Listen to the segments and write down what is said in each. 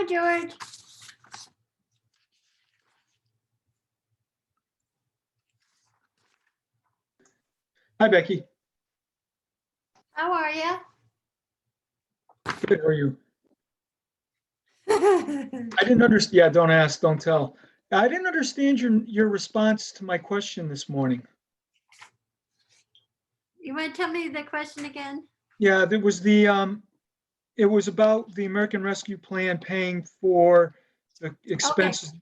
Hi, George. Hi, Becky. How are you? Good, how are you? I didn't understand. Yeah, don't ask, don't tell. I didn't understand your response to my question this morning. You want to tell me the question again? Yeah, there was it was about the American Rescue Plan paying for the expenses,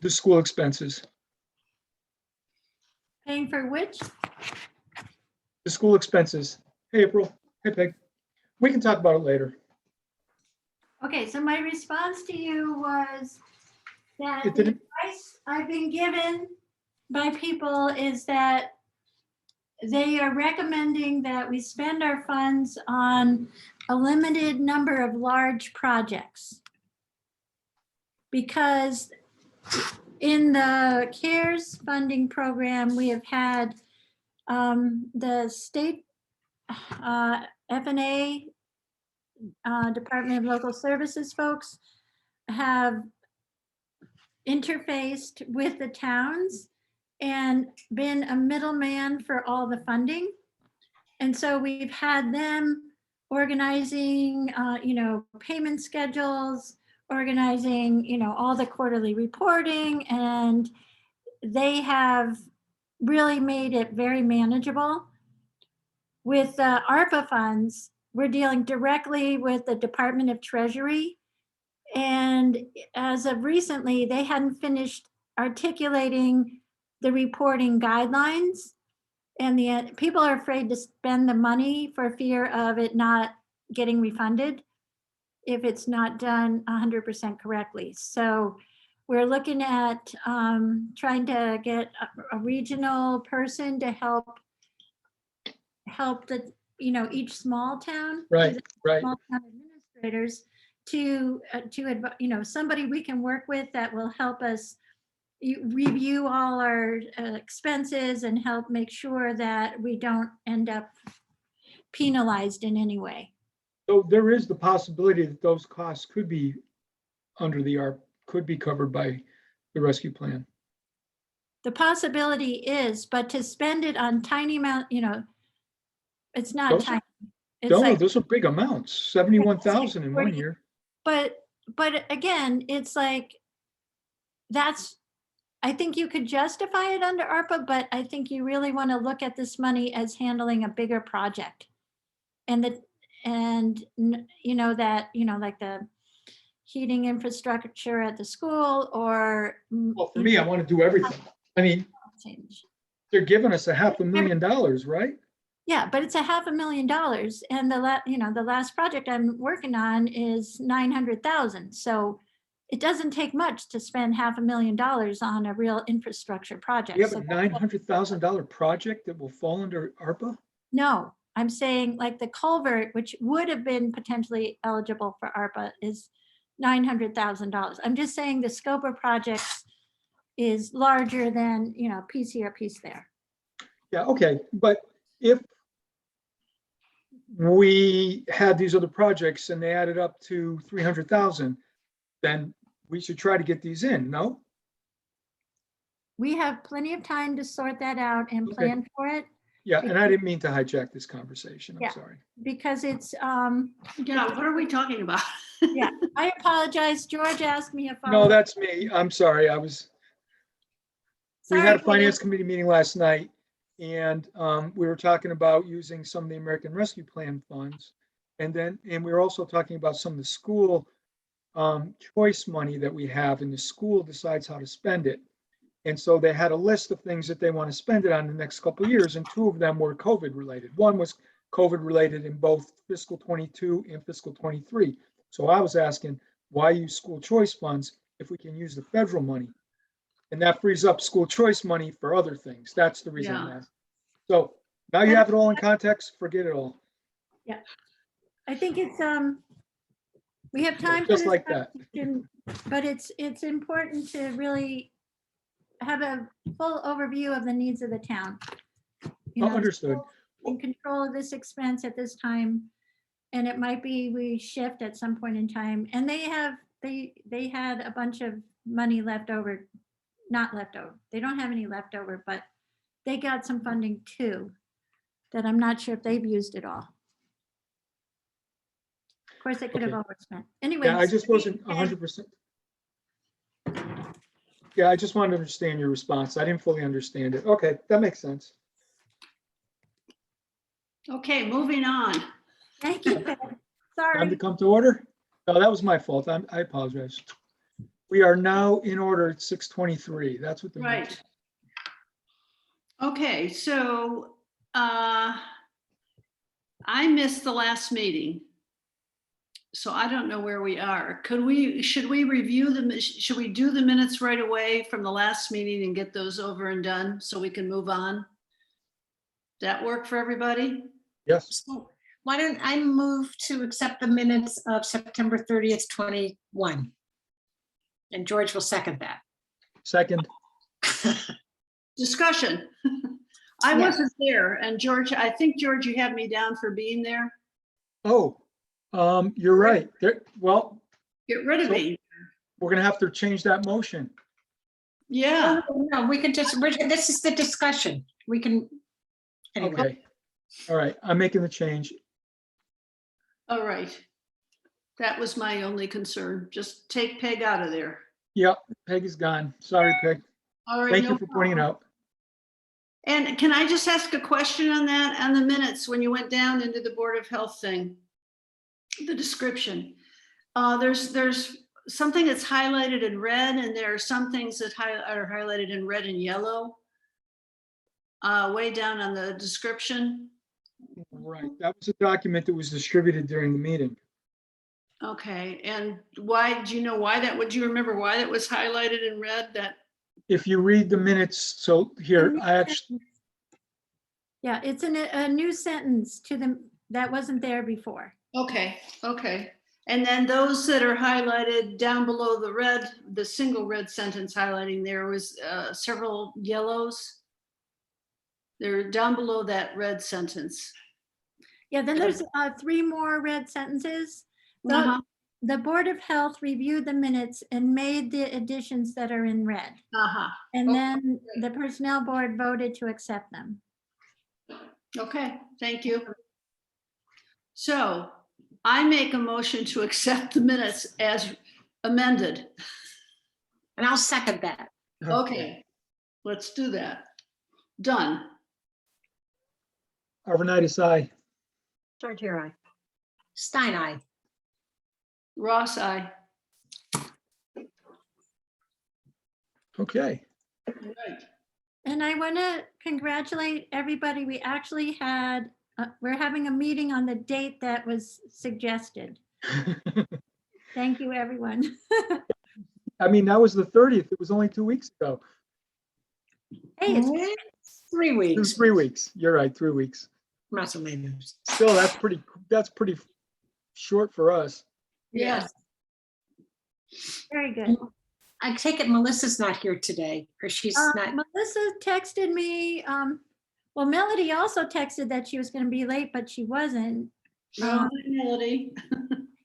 the school expenses, Paying for which? the school expenses. Hey, April. Hey, Peg. We can talk about it later. Okay, so my response to you was that It the didn't, advice I've been given by people is that they are recommending that we spend our funds on a limited number of large projects. Because in the CARES funding program, we have had the state F&A, Department of Local Services folks have interfaced with the towns and been a middleman for all the funding. And so we've had them organizing, payment schedules, organizing, all the quarterly reporting, and they have really made it very manageable. With ARPA funds, we're dealing directly with the Department of Treasury. And as of recently, they hadn't finished articulating the reporting guidelines. And the people are afraid to spend the money for fear of it not getting refunded if it's not done 100% correctly. So we're looking at trying to get a regional person to help the, each small town. right, right. Small town administrators to somebody we can work with that will help us review all our expenses and help make sure that we don't end up penalized in any way. So there is the possibility that those costs could be under the ARP, could be covered by the rescue plan. The possibility is, but to spend it on tiny amount, it's not Those tiny. It's No, like, those are big amounts, 71,000 in 1 year. but again, it's like, I think you could justify it under ARPA, but I think you really want to look at this money as handling a bigger project. And like the heating infrastructure at the school or. Well, for me, I want to do everything. I mean, Change. they're giving us $500,000, right? Yeah, but it's $500,000, and the last project I'm working on is 900,000. So it doesn't take much to spend $500,000 on a real infrastructure project. We have a $900,000 project that will fall under ARPA? No, I'm saying like the culvert, which would have been potentially eligible for ARPA, is $900,000. I'm just saying the scope of projects is larger than, piece here, piece there. Yeah, okay, but if we had these other projects and they added up to 300,000, then we should try to get these in, no? We have plenty of time to sort that out and plan for it. Yeah, and I didn't mean to hijack this conversation, I'm Yeah. sorry. Because it's, Yeah, what are we talking about? yeah, I apologize. George asked me if I. No, that's me, I'm sorry, we had a finance committee meeting last night, and we were talking about using some of the American Rescue Plan funds. And we were also talking about some of the school choice money that we have, and the school decides how to spend it. And so they had a list of things that they want to spend it on the next couple of years, and two of them were COVID related. One was COVID related in both fiscal 22 and fiscal 23. So I was asking, why use school choice funds if we can use the federal money? And that frees up school choice money for other things. That's the reason I'm asking. So now you have it all in context, forget it all. Yeah, I think it's, we have time for Just this like that. but it's important to really have a full overview of the needs of the town. Understood. In control of this expense at this time. And it might be we shift at some point in time. And they had a bunch of money left over, not left over. They don't have any left over, but they got some funding too, that I'm not sure if they've used it all. Of course, they could have Okay. overspent. Anyway. Yeah, I just wasn't 100%. Yeah, I just wanted to understand your response. I didn't fully understand it. Okay, that makes sense. Okay, moving on. Thank you, Peg. Time to Sorry. come to order? No, that was my fault. I apologize. We are now in order at 6:23. That's what the. Right. Okay, so I missed the last meeting. So I don't know where we are. Should we review should we do the minutes right away from the last meeting and get those over and done so we can move on? That work for everybody? Yes, So why don't I move to accept the minutes of September 30th, 21? And George will second that. second. Discussion. I Yes. wasn't there, and George, I think, George, you had me down for being there. Oh, you're right. Well, Get rid of So- me. we're gonna have to change that motion. Yeah, No, we can just, this is the discussion. We can, anyway. Okay. All right, I'm making the change. all right. That was my only concern. Just take Peg out of there. Yep, Peg is gone. Sorry, Peg. All right. Thank no you for pointing it problem. out. And can I just ask a question on that, on the minutes, when you went down into the Board of Health thing? The description. There's something that's highlighted in red, and there are some things that are highlighted in red and yellow. Way down on the description. Right, that was a document that was distributed during the meeting. Okay, and why, do you know why that, would you remember why that was highlighted in red? That, If you read the minutes, so here, I actually, Yeah, it's a new sentence to them that wasn't there before. okay. And then those that are highlighted down below the red, the single red sentence highlighting, there was several yellows. They're down below that red sentence. Yeah, then there's 3 more red sentences. The, Uh-huh, the Board of Health reviewed the minutes and made the additions that are in red. uh-huh. And Okay, then the Personnel Board voted to accept them. Okay, thank you. So I make a motion to accept the minutes as amended. And I'll second that. Okay, let's do that. Done. Arvanitis, aye. George, here I. Stein, aye. Ross, I. Okay, Right. And I want to congratulate everybody. We actually had, we're having a meeting on the date that was suggested. Thank you, everyone. I mean, that was the 30th. It was only 2 weeks ago. Hey, it's 3 It was weeks. 3 weeks. You're right, 3 weeks. Muscle memories. Still, that's pretty short for us. Yes. very good. I take it Melissa's not here today, or she's not. Melissa texted me, well, Melody also texted that she was going to be late, but she wasn't. No, Melody.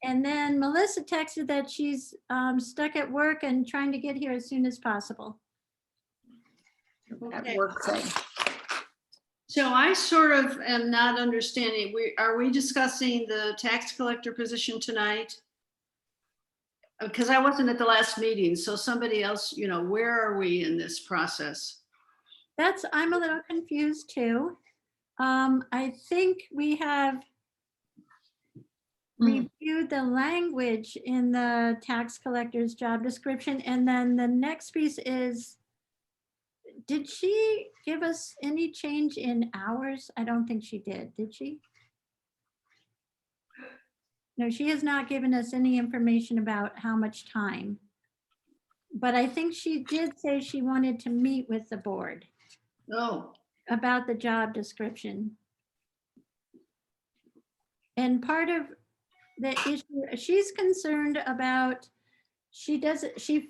And then Melissa texted that she's stuck at work and trying to get here as soon as possible. That Okay. work thing. So I sort of am not understanding, are we discussing the tax collector position tonight? Because I wasn't at the last meeting, so somebody else, where are we in this process? I'm a little confused too. I think we have reviewed the language in the tax collector's job description. And then the next piece is, did she give us any change in hours? I don't think she did she? No, she has not given us any information about how much time. But I think she did say she wanted to meet with the board Oh, about the job description. And part of the issue, she's concerned about, she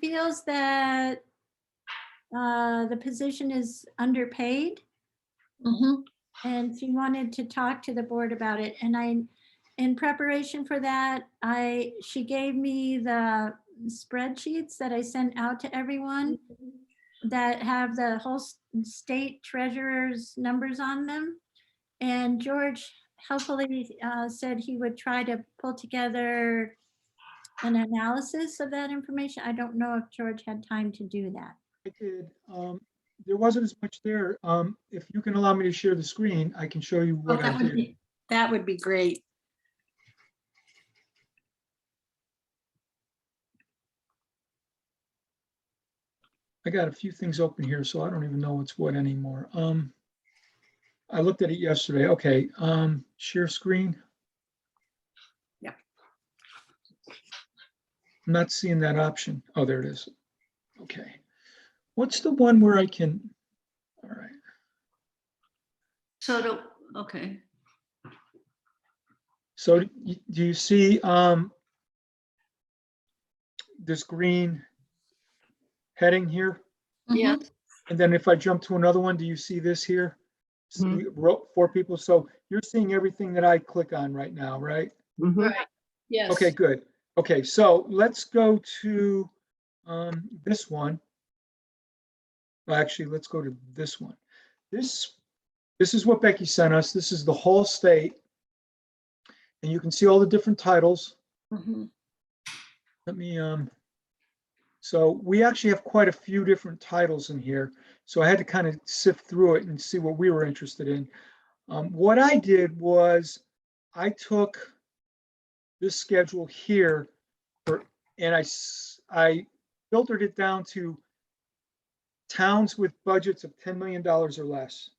feels that the position is underpaid. Mhm. And she wanted to talk to the board about it. And in preparation for that, she gave me the spreadsheets that I sent out to everyone that have the whole state treasurer's numbers on them. And George helpfully said he would try to pull together an analysis of that information. I don't know if George had time to do that. I did. There wasn't as much there. If you can allow me to share the screen, I can show you Oh, what I did. that would be great. I got a few things open here, so I don't even know what's what anymore. I looked at it yesterday. Okay, share screen. Yeah. I'm not seeing that option. Oh, there it is. Okay. What's the one where I can, all right. So, okay. So do you see this green heading here? Yeah. And then if I jump to another one, do you see this here? See, 4 people. So you're seeing everything that I click on right now, right? Right. Yes. Okay, good. Okay, so let's go to this one. Well, actually, let's go to this one. This is what Becky sent us. This is the whole state. And you can see all the different titles. Mhm. Let me, so we actually have quite a few different titles in here. So I had to kind of sift through it and see what we were interested in. What I did was I took this schedule here and I filtered it down to towns with budgets of $10 million or less,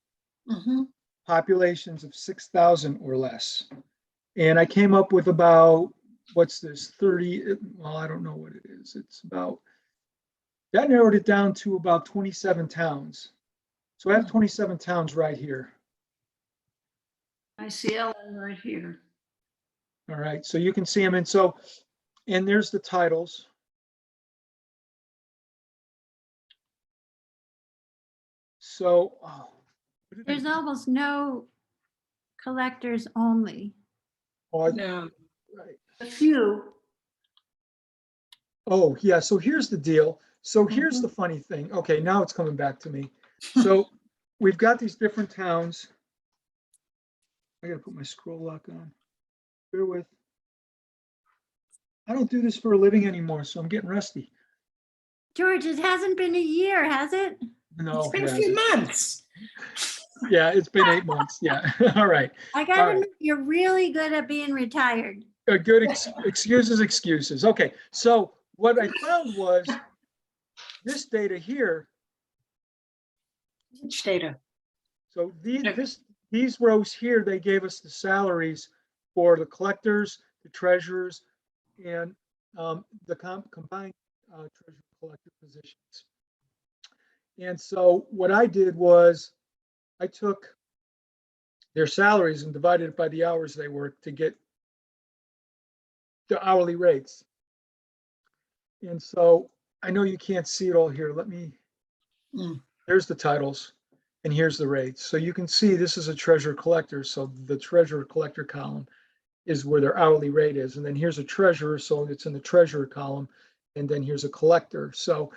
populations of 6,000 or less. And I came up with about, what's this, 30, well, I don't know what it is. It's about, that narrowed it down to about 27 towns. So I have 27 towns right here. I see Ellen right here. All right, so you can see them. And so, and there's the titles. So, oh, what did I There's do? almost no collectors only. Oh, No. right. A few. Oh, yeah, so here's the deal. So here's the funny thing. Okay, now it's coming back to me. So we've got these different towns. I gotta put my scroll lock on. Bear with. I don't do this for a living anymore, so I'm getting rusty. George, it hasn't been a year, has it? No, It's been a yeah, few months. yeah, it's been 8 months. Yeah, all right. I All gotta right. admit, you're really good at being retired. Good excuses. Okay, so what I found was this data here. Which data? So these rows here, they gave us the salaries for the collectors, the treasurers, and the combined treasurer collector positions. And so what I did was I took their salaries and divided it by the hours they worked to get the hourly rates. And so I know you can't see it all here. Let me, there's the titles and here's the rates. So you can see this is a treasurer collector. So the treasurer collector column is where their hourly rate is. And then here's a treasurer. So it's in the treasurer column. And then here's a collector. So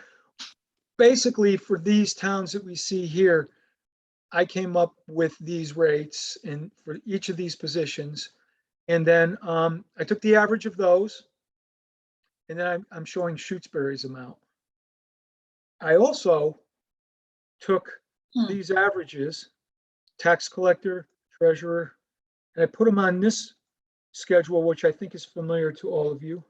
basically for these towns that we see here, I came up with these rates and for each of these positions. And then I took the average of those. And then I'm showing Shutesbury's amount. I also took these averages, tax collector, treasurer, and I put them on this schedule, which I think is familiar to all of you.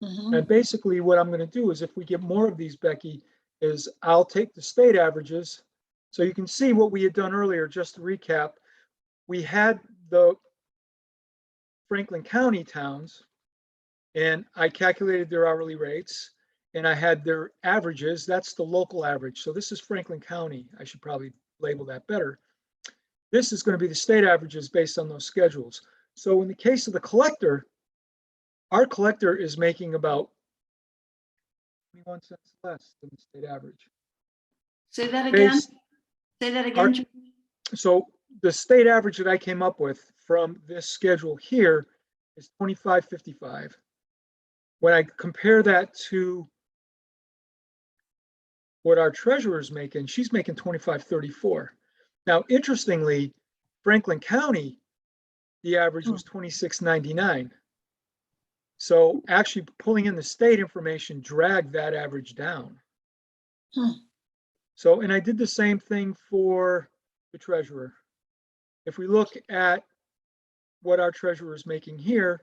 And basically what I'm going to do is if we get more of these, Becky, is I'll take the state averages. So you can see what we had done earlier, just to recap. We had the Franklin County towns, and I calculated their hourly rates, and I had their averages. That's the local average. So this is Franklin County. I should probably label that better. This is going to be the state averages based on those schedules. So in the case of the collector, our collector is making about 21 cents less than the state average. Say that again. Based, Say that again. so the state average that I came up with from this schedule here is 2555. When I compare that to what our treasurer is making, she's making 2534. Now, interestingly, Franklin County, the average was 2699. So actually pulling in the state information dragged that average down. So, and I did the same thing for the treasurer. If we look at what our treasurer is making here,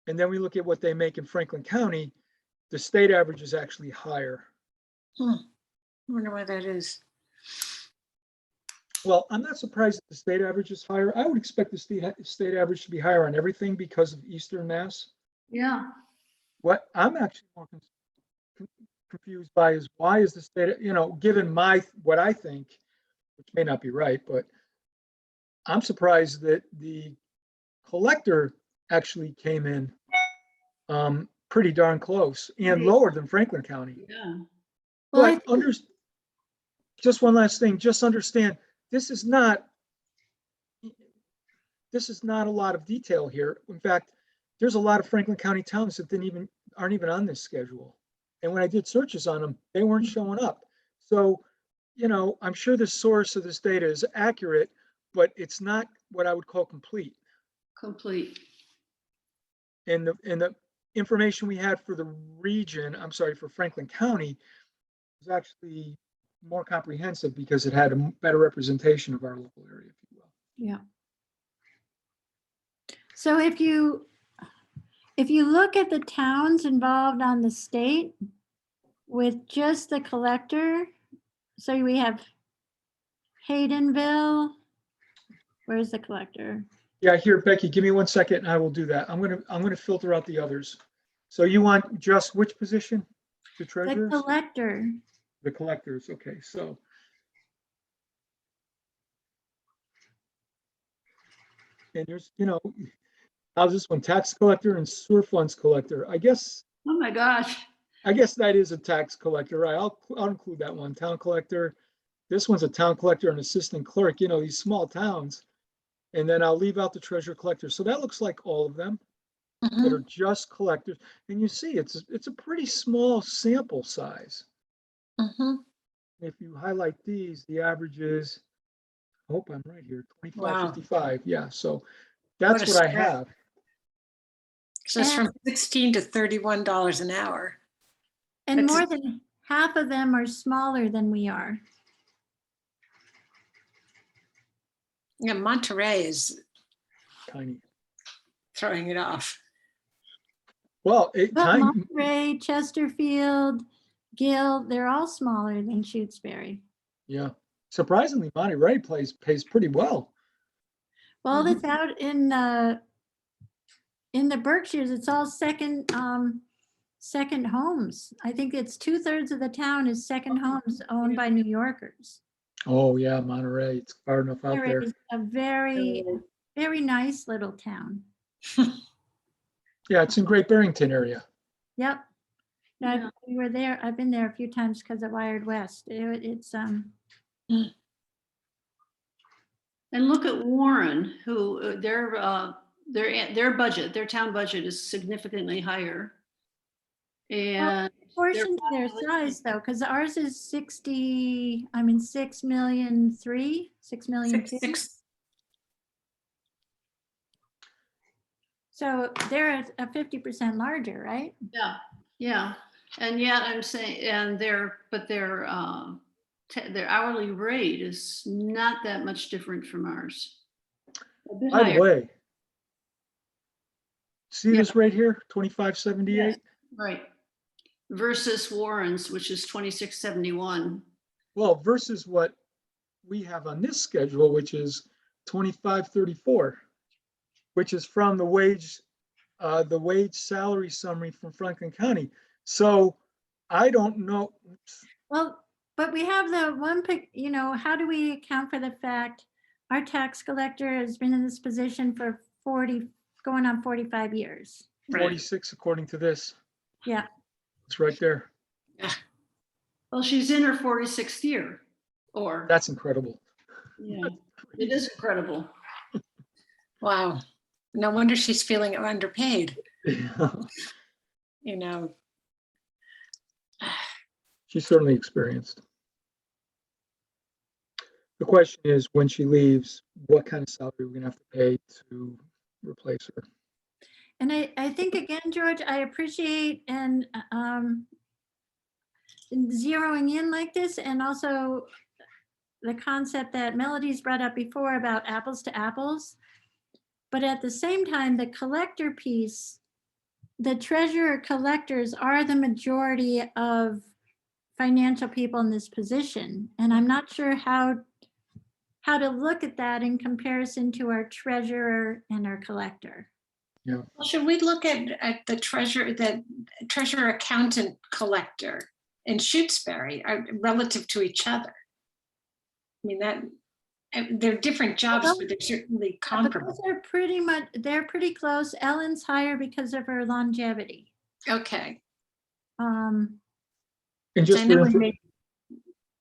and then we look at what they make in Franklin County, the state average is actually higher. I wonder why that is. Well, I'm not surprised that the state average is higher. I would expect the state average to be higher on everything because of Eastern Mass. Yeah. What I'm actually more confused by is why is the state, given what I think, which may not be right, but I'm surprised that the collector actually came in pretty darn close and lower than Franklin County. Yeah. Well, But just one last thing, just understand, this is not a lot of detail here. In fact, there's a lot of Franklin County towns that aren't even on this schedule. And when I did searches on them, they weren't showing up. So, I'm sure the source of this data is accurate, but it's not what I would call complete. Complete. And the information we had for the region, for Franklin County, was actually more comprehensive because it had a better representation of our local area, if you will. yeah. So if you look at the towns involved on the state with just the collector, so we have Haydenville. Where's the collector? Yeah, here, Becky, give me 1 second and I will do that. I'm gonna filter out the others. So you want just which position? The The treasurers? collector. The collectors, okay, so. And there's, how's this one? Tax collector and sewer funds collector. I guess Oh my gosh. that is a tax collector, right? I'll include that one. Town collector. This one's a town collector and assistant clerk, these small towns. And then I'll leave out the treasurer collector. So that looks like all of them that are just collectors. And you see, it's a pretty small sample size. If you highlight these, the average is, I hope I'm right here, 2555. Yeah, so that's What a what I spread. have. So it's from $16 to $31 an hour. And That's- more than half of them are smaller than we are. Yeah, Monterey is Tiny. throwing it off. Well, But tiny. Monterey, Chesterfield, Gill, they're all smaller than Shutesbury. Yeah. Surprisingly, Monterey pays pretty well. Well, that's out in the Berkshires. It's all second homes. I think it's 2/3 of the town is second homes owned by New Yorkers. Oh, yeah, Monterey. It's far enough out Monterey there. is a very, very nice little town. Yeah, it's in Great Barrington area. Yep. No, Yeah. we were there. I've been there a few times because of Wired West. It's And look at Warren, who their budget, their town budget is significantly higher. And portion to their size though, because ours is 6,000,003, 6,000,002. Six. So they're a 50% larger, right? yeah, and yet I'm saying, and their hourly rate is not that much different from ours. A bit By the higher. way, see Yeah. this right here, 2578? Right. Versus Warren's, which is 2671. Well, versus what we have on this schedule, which is 2534, which is from the wage salary summary from Franklin County. So I don't know. Well, but we have the one pick, how do we account for the fact our tax collector has been in this position for 40, going on 45 years? 46 according to this. Yeah. It's right there. Well, she's in her 46th year, or That's incredible. yeah, it is incredible. Wow. No wonder she's feeling underpaid, you know. She's certainly experienced. The question is, when she leaves, what kind of salary we're gonna have to pay to replace her? And I think again, George, I appreciate and zeroing in like this, and also the concept that Melody's brought up before about apples to apples. But at the same time, the collector piece, the treasurer collectors are the majority of financial people in this position. And I'm not sure how to look at that in comparison to our treasurer and our collector. Yeah, Well, should we look at the treasurer accountant collector in Shutesbury relative to each other? I mean, they're different jobs, but they're certainly But comparable. those are they're pretty close. Ellen's higher because of her longevity. Okay. Um, and So I just know for,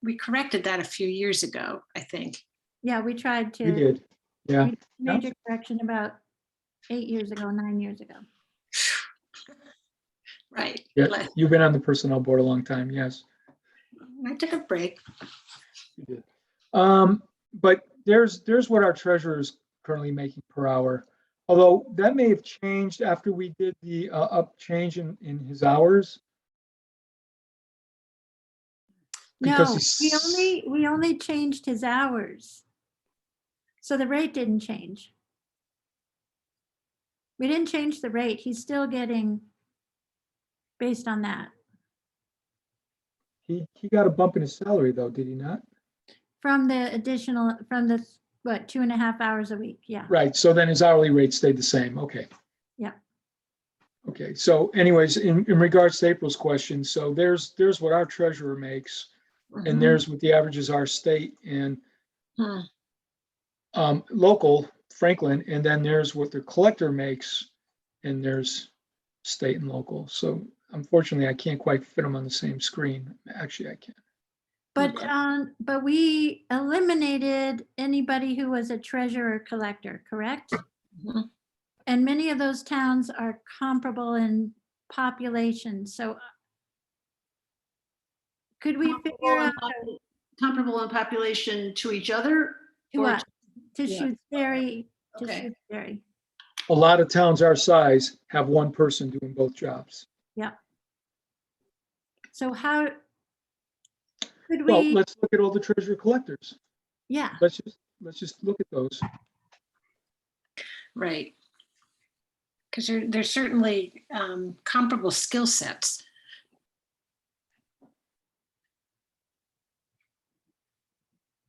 we corrected that a few years ago, I think. yeah, we tried we to, did, yeah. we made a correction about 8 years ago, 9 years ago. Right. Yeah, you've been on the personnel board a long time, yes. I took a break. You did. But there's what our treasurer is currently making per hour. Although that may have changed after we did the up change in his hours. Because No, we only changed his hours. So the rate didn't change. We didn't change the rate. He's still getting based on that. He got a bump in his salary though, did he not? From the additional, from the, what, 2.5 hours a week, yeah. Right, so then his hourly rate stayed the same, okay. Yeah. Okay, so anyways, in regards to April's question, so there's what our treasurer makes, and there's what the averages are state and local, Franklin, and then there's what the collector makes, and there's state and local. So unfortunately, I can't quite fit them on the same screen. Actually, I can. But we eliminated anybody who was a treasurer collector, correct? Mhm. And many of those towns are comparable in population, so could we figure out Comparable in population to each other? to or what? To yeah. Shutesbury, to Okay. Shutesbury, A lot of towns our size have one person doing both jobs. yeah. So how could Well, we, let's look at all the treasurer collectors. yeah, Let's just look at those. Right. Because there's certainly comparable skill sets.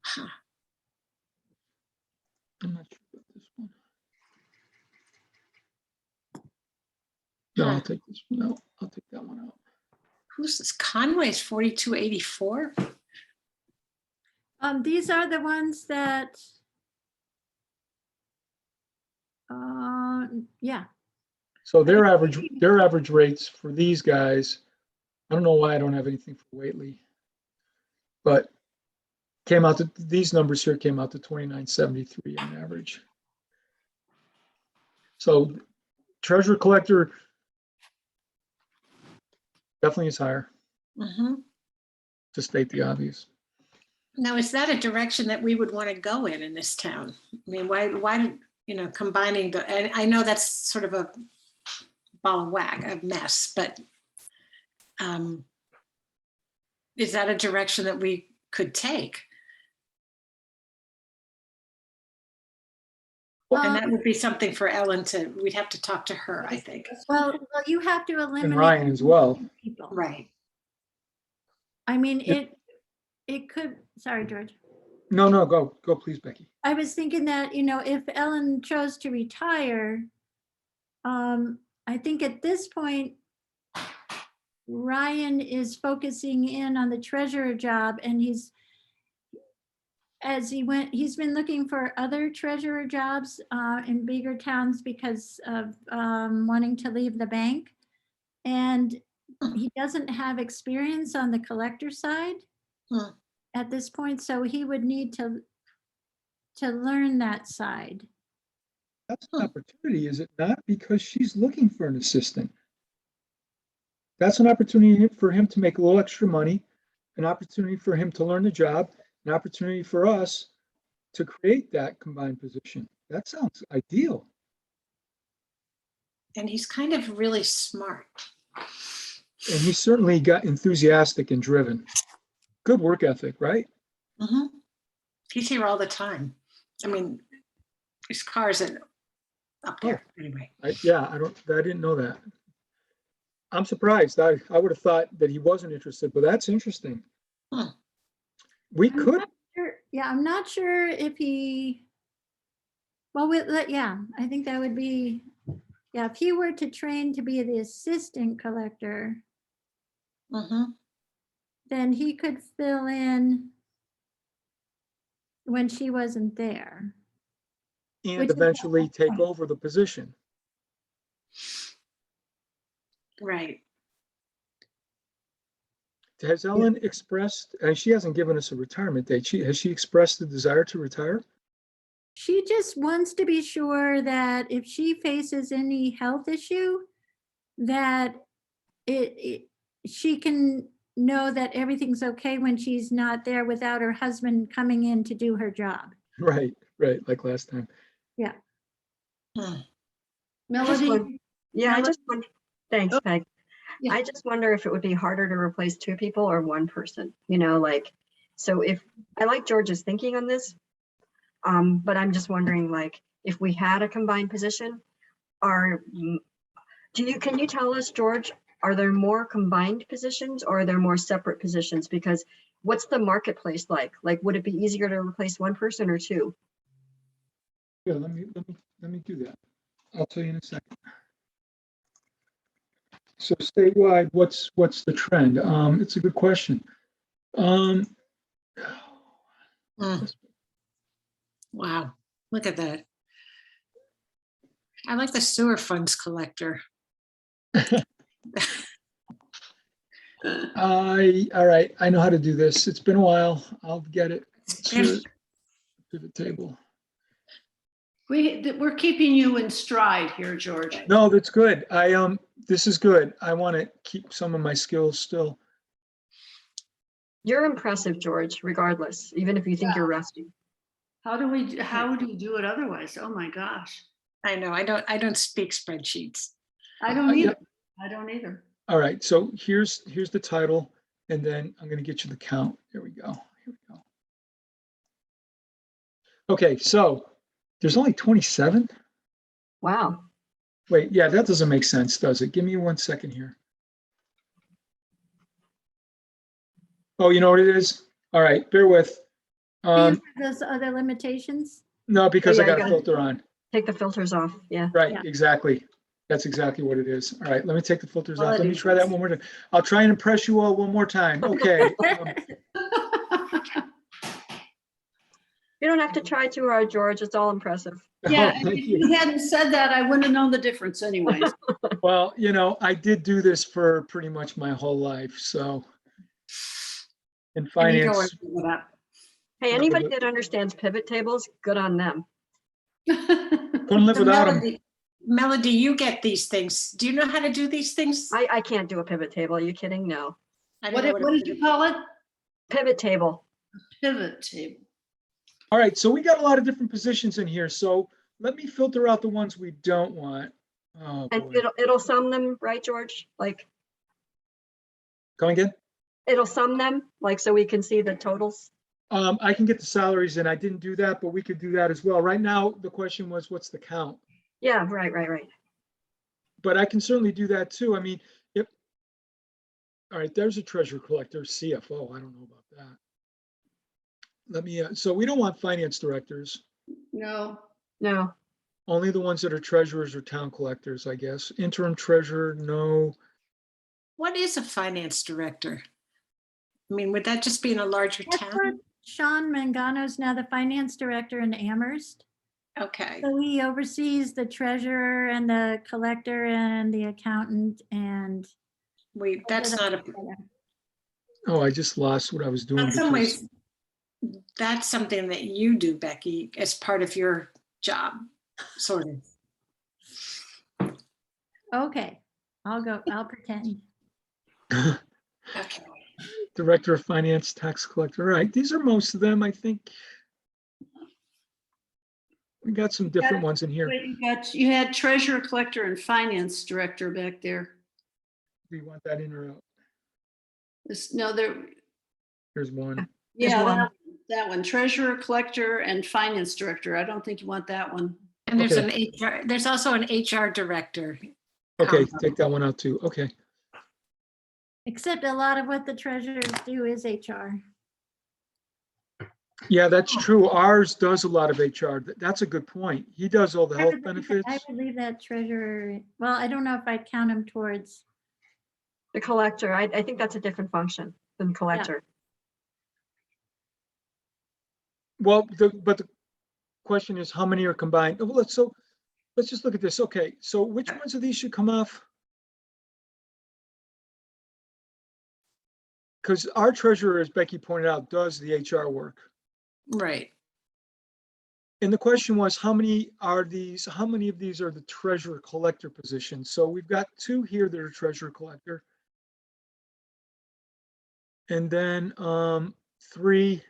Huh. I'm not sure about this one. No, Huh. I'll take this one out. I'll take that one out. Who's this? Conway's 4284. these are the ones that, yeah, So their average rates for these guys, I don't know why I don't have anything for Whately, but came out to, these numbers here came out to 29.73 on average. So treasurer collector definitely is higher, to state the obvious. Now, is that a direction that we would want to go in this town? I mean, why, combining the, and I know that's sort of a ball of wax, a mess, but is that a direction that we could take? And that would be something for Ellen we'd have to talk to her, I think. well, you have to eliminate. And Ryan as well. People. Right. I mean, Yep. it could, sorry, George. No, go please, Becky. I was thinking that, if Ellen chose to retire, I think at this point, Ryan is focusing in on the treasurer job, and he's been looking for other treasurer jobs in bigger towns because of wanting to leave the bank. And he doesn't have experience on the collector side at this point, so he would need to learn that side. That's an opportunity, is it not? Because she's looking for an assistant. That's an opportunity for him to make a little extra money, an opportunity for him to learn the job, an opportunity for us to create that combined position. That sounds ideal. And he's kind of really smart. And he certainly got enthusiastic and driven. Good work ethic, right? Mhm. He's here all the time. I mean, his car's up there anyway. I didn't know that. I'm surprised. I would have thought that he wasn't interested, but that's interesting. Hmm. We I'm could, not sure- Yeah, I'm not sure if he, well, yeah, I think that would be, yeah, if he were to train to be the assistant collector, Mhm. then he could fill in when she wasn't there. and Which is- eventually take over the position. Right. Has Ellen expressed, and she hasn't given us a retirement date, has she expressed the desire to retire? She just wants to be sure that if she faces any health issue, that she can know that everything's okay when she's not there without her husband coming in to do her job. Right, like last time. Hmm. Melody, Yeah, I Mel- just wonder, thanks, Oh, Peg. yeah. I just wonder if it would be harder to replace two people or one person, like, so if, I like George's thinking on this. But I'm just wondering, like, if we had a combined position, can you tell us, George, are there more combined positions or are there more separate positions? Because what's the marketplace like? Like, would it be easier to replace one person or two? Yeah, let me do that. I'll tell you in a second. So statewide, what's the trend? It's a good question. Hmm. Wow. Look at that. I like the sewer funds collector. All right, I know how to do this. It's been a while. I'll get it. Very- Pivot table. we're keeping you in stride here, George. No, that's good. This is good. I want to keep some of my skills still. You're impressive, George, regardless, even if you think you're rusty. How do you do it otherwise? Oh my gosh. I know. I don't speak spreadsheets. I don't Yeah. either. I don't either. All right, so here's the title, and then I'm going to get you the count. Here we go. Okay, so there's only 27. Wow. Wait, yeah, that doesn't make sense, does it? Give me 1 second here. Oh, you know what it is? All right, bear with. These are those other limitations. No, because Oh, I yeah, got you a gotta- filter on. Take the filters off. Yeah. Right, Yeah. exactly. That's exactly what it is. All right, let me take the filters off. Let me Quality. try that one more time. I'll try and impress you all one more time. Okay. You don't have to try too hard, George. It's all impressive. Yeah, Oh, if thank you you. hadn't said that, I wouldn't have known the difference anyways. Well, I did do this for pretty much my whole life, so. In And you don't want finance, to give it up. Hey, No, anybody but- that understands pivot tables, good on them. couldn't live So without them. Melody, you get these things. Do you know how to do these things? I can't do a pivot table. Are you kidding? No. I What don't know did, what did you call it? Pivot table. Pivot table. All right, so we got a lot of different positions in here, so let me filter out the ones we don't want. Oh, And boy. it'll sum them, right, George? Like, Come again? it'll sum them, like, so we can see the totals. I can get the salaries in. I didn't do that, but we could do that as well. Right now, the question was, what's the count? Yeah, right. But I can certainly do that too. I mean, all right, there's a treasurer collector, CFO. I don't know about that. Let me, so we don't want finance directors, No, No, only the ones that are treasurers or town collectors, I guess. Interim treasurer, no. What is a finance director? I mean, would that just be in a larger That's what town? Sean Mangano's now the finance director in Amherst. Okay. So he oversees the treasurer and the collector and the accountant and. That's not a, Oh, I just lost what I was doing. in some because- ways, that's something that you do, Becky, as part of your job. sort of. Okay, I'll pretend. Okay. Director of Finance, Tax Collector. All right, these are most of them, I think. We got some different ones in here. Wait, you had treasurer, collector, and finance director back there. Do you want that in or out? No, there, Here's one. yeah, one. that one, treasurer, collector, and finance director. I don't think you want that one. And there's Okay. an HR, there's also an HR director. Okay, Um, take that one out too. Okay. Except a lot of what the treasurers do is HR. Yeah, that's true. Ours does a lot of HR. That's a good point. He does all the health benefits. I would leave that treasurer, well, I don't know if I'd count him towards, The collector, I think that's a different function than collector. Well, but the question is how many are combined? Oh, let's just look at this. Okay, so which ones of these should come off? Because our treasurer, as Becky pointed out, does the HR work. Right. And the question was, how many of these are the treasurer collector positions? So we've got 2 here that are treasurer collector. And then 3,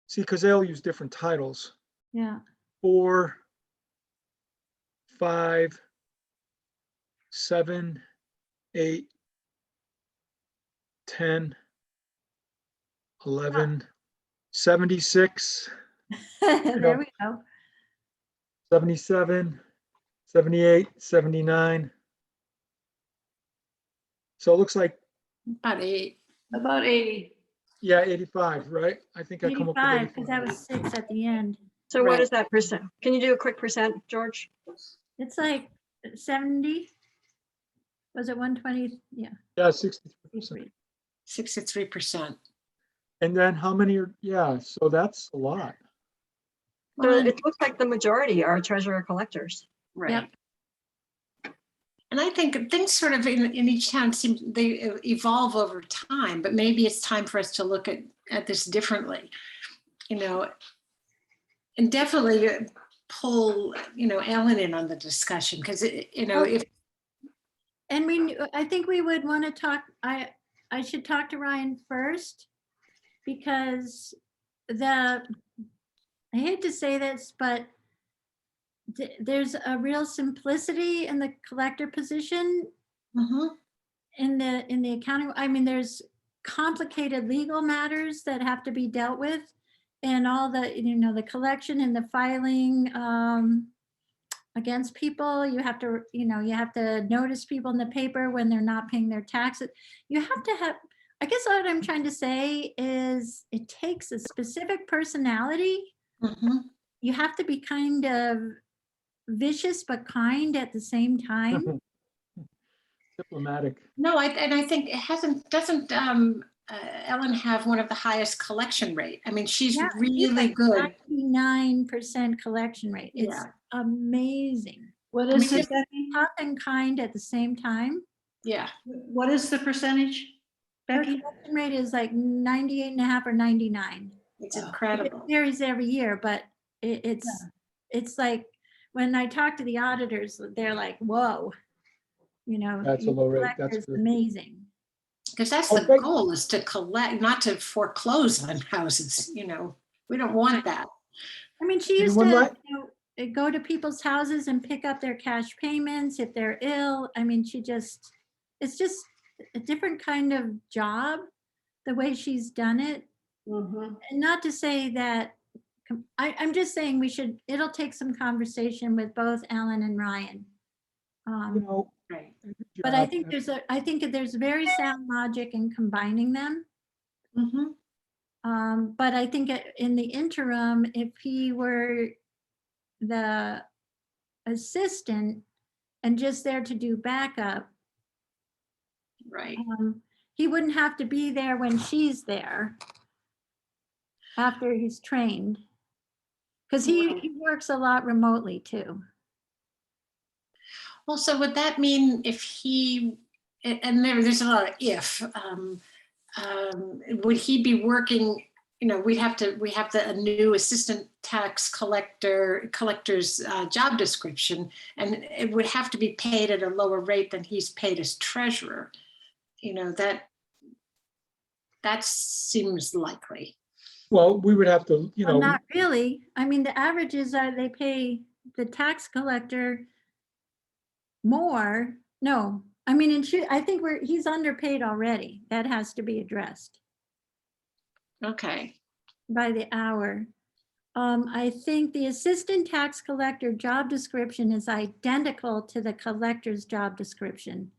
see, because they all use different titles. yeah. 4, 5, 7, 8, 10, 11, 76, There we go. 77, 78, 79. So it looks like, About 8. About 80. yeah, 85, right? I think I come up with 85, because 85. that was 6 at the end. So what Right. is that percent? Can you do a quick percent, George? It's like 70. Was it 120? Yeah. Yeah, 63%. 63%. And then how many are, yeah, so that's a lot. So Well, it looks like the majority are treasurer collectors. right. And I think things sort of in each town seem they evolve over time, but maybe it's time for us to look at this differently, you know, and definitely pull, Ellen in on the discussion because, if And I think we would want to talk, I should talk to Ryan first, because I hate to say this, but there's a real simplicity in the collector position Mhm. in the accounting. I mean, there's complicated legal matters that have to be dealt with, and all the, the collection and the filing against people. You have to notice people in the paper when they're not paying their taxes. You have to have, I guess what I'm trying to say is it takes a specific personality. Mhm. You have to be kind of vicious but kind at the same time. Diplomatic. No, and I think doesn't Ellen have one of the highest collection rate? I mean, she's Yeah, really good. 99% collection rate. It's Yeah. amazing. What I is mean, it, Becky? Tough and kind at the same time. Yeah. What is the percentage, Her Becky? collection rate is like 98.5 or 99. It's Wow. It incredible. varies every year, but it's like when I talk to the auditors, they're like, whoa, That's a your low rate. collector That's is good. amazing. Because that's Oh, the thank- goal, is to collect, not to foreclose on houses, we don't want that. I mean, she And used one to la- go to people's houses and pick up their cash payments if they're ill. I mean, it's just a different kind of job, the way she's done it. Mhm. And not to say that, I'm just saying it'll take some conversation with both Ellen and Ryan. Right. But I job. think there's very sound logic in combining them. Mhm. But I think in the interim, if he were the assistant and just there to do backup, Right. he wouldn't have to be there when she's there after he's trained. Because he works a lot remotely too. Well, so would that mean if he, and there's a lot of if, would he be working, we have a new assistant tax collector's job description, and it would have to be paid at a lower rate than he's paid as treasurer. That seems likely. Well, we would have to, Well, not really. I mean, the averages are they pay the tax collector more. No, I mean, I think he's underpaid already. That has to be addressed Okay. by the hour. I think the assistant tax collector job description is identical to the collector's job description.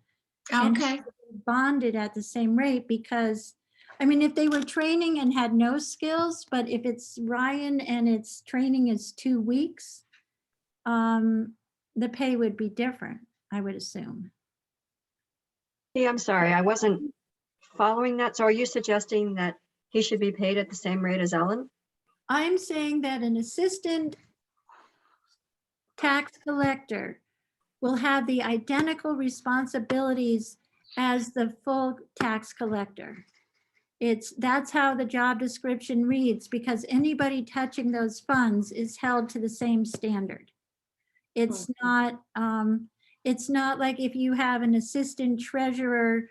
And Okay. bonded at the same rate because, I mean, if they were training and had no skills, but if it's Ryan and its training is 2 weeks, the pay would be different, I would assume. Yeah, I'm sorry, I wasn't following that. So are you suggesting that he should be paid at the same rate as Ellen? I'm saying that an assistant tax collector will have the identical responsibilities as the full tax collector. That's how the job description reads, because anybody touching those funds is held to the same standard. It's not like if you have an assistant treasurer.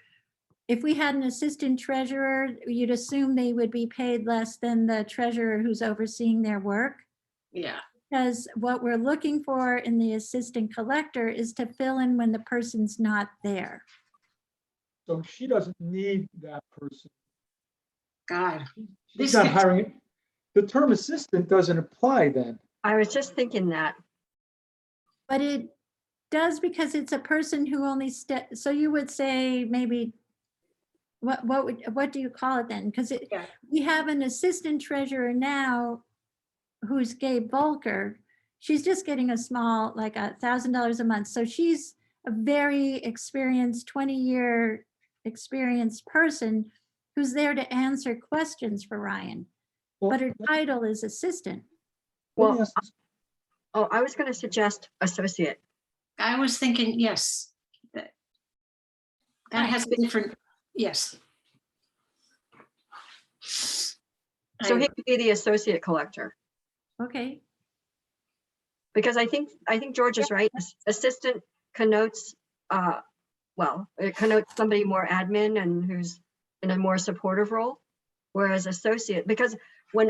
If we had an assistant treasurer, you'd assume they would be paid less than the treasurer who's overseeing their work. Yeah. Because what we're looking for in the assistant collector is to fill in when the person's not there. so she doesn't need that person. God. She's This not could- hiring. The term assistant doesn't apply then. I was just thinking that. But it does because it's a person who only so you would say maybe, what do you call it then? Because Yeah. we have an assistant treasurer now who's Gabe Volker. She's just getting a small, like $1,000 a month. So she's a very experienced, 20-year experienced person who's there to answer questions for Ryan. Well, But her title is assistant. let me Well, ask this. oh, I was going to suggest associate. I was thinking, yes. That has a different, yes. So he could be the associate collector, Okay, because I think George is right. Assistant connotes, well, it connotes somebody more admin and who's in a more supportive role. Whereas associate, because when